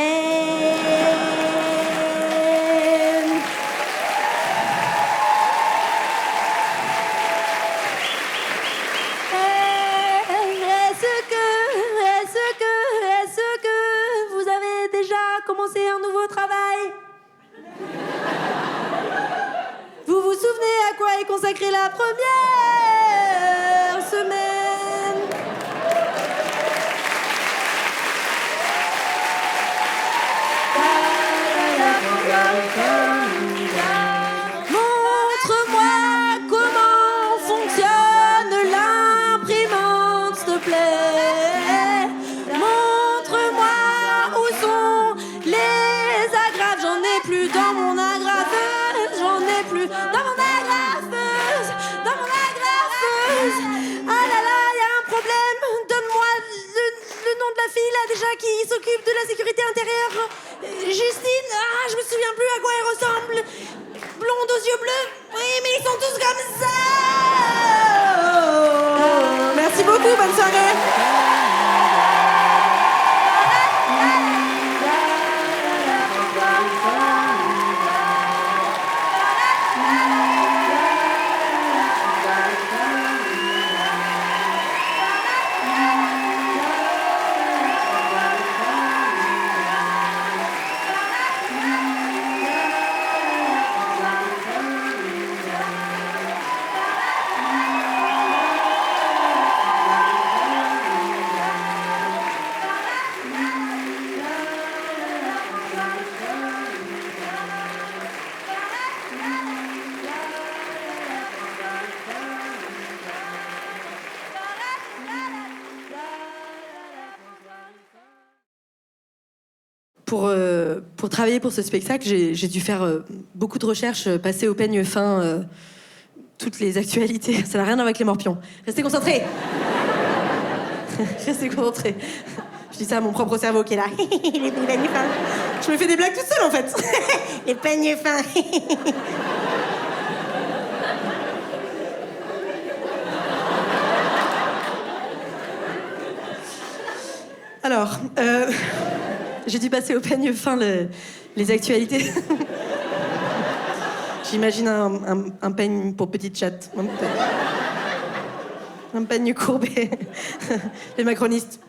va y consacrer la première semaine. Montre-moi comment fonctionne l'imprimante, s'il te plaît. Montre-moi où sont les agrafes. J'en ai plus dans mon agrafeuse. J'en ai plus dans mon agrafeuse. Dans mon agrafeuse. Ah là là, y a un problème. Donne-moi le nom de la fille là déjà qui s'occupe de la sécurité intérieure. Justine. Ah, je me souviens plus à quoi elle ressemble. Blonde aux yeux bleus. Oui, mais ils sont tous comme ça. Merci beaucoup, bonne soirée. Pour travailler pour ce spectacle, j'ai dû faire beaucoup de recherches, passer au peigne fin toutes les actualités. Ça n'a rien à voir avec les morpions. Restez concentrés. Restez concentrés. Je dis ça à mon propre cerveau qui est là. Les peignes fins. Je me fais des blagues toute seule en fait. Les peignes fins. Alors, j'ai dû passer au peigne fin les actualités. J'imagine un peigne pour petite chatte. Un peigne courbé. Les macronistes.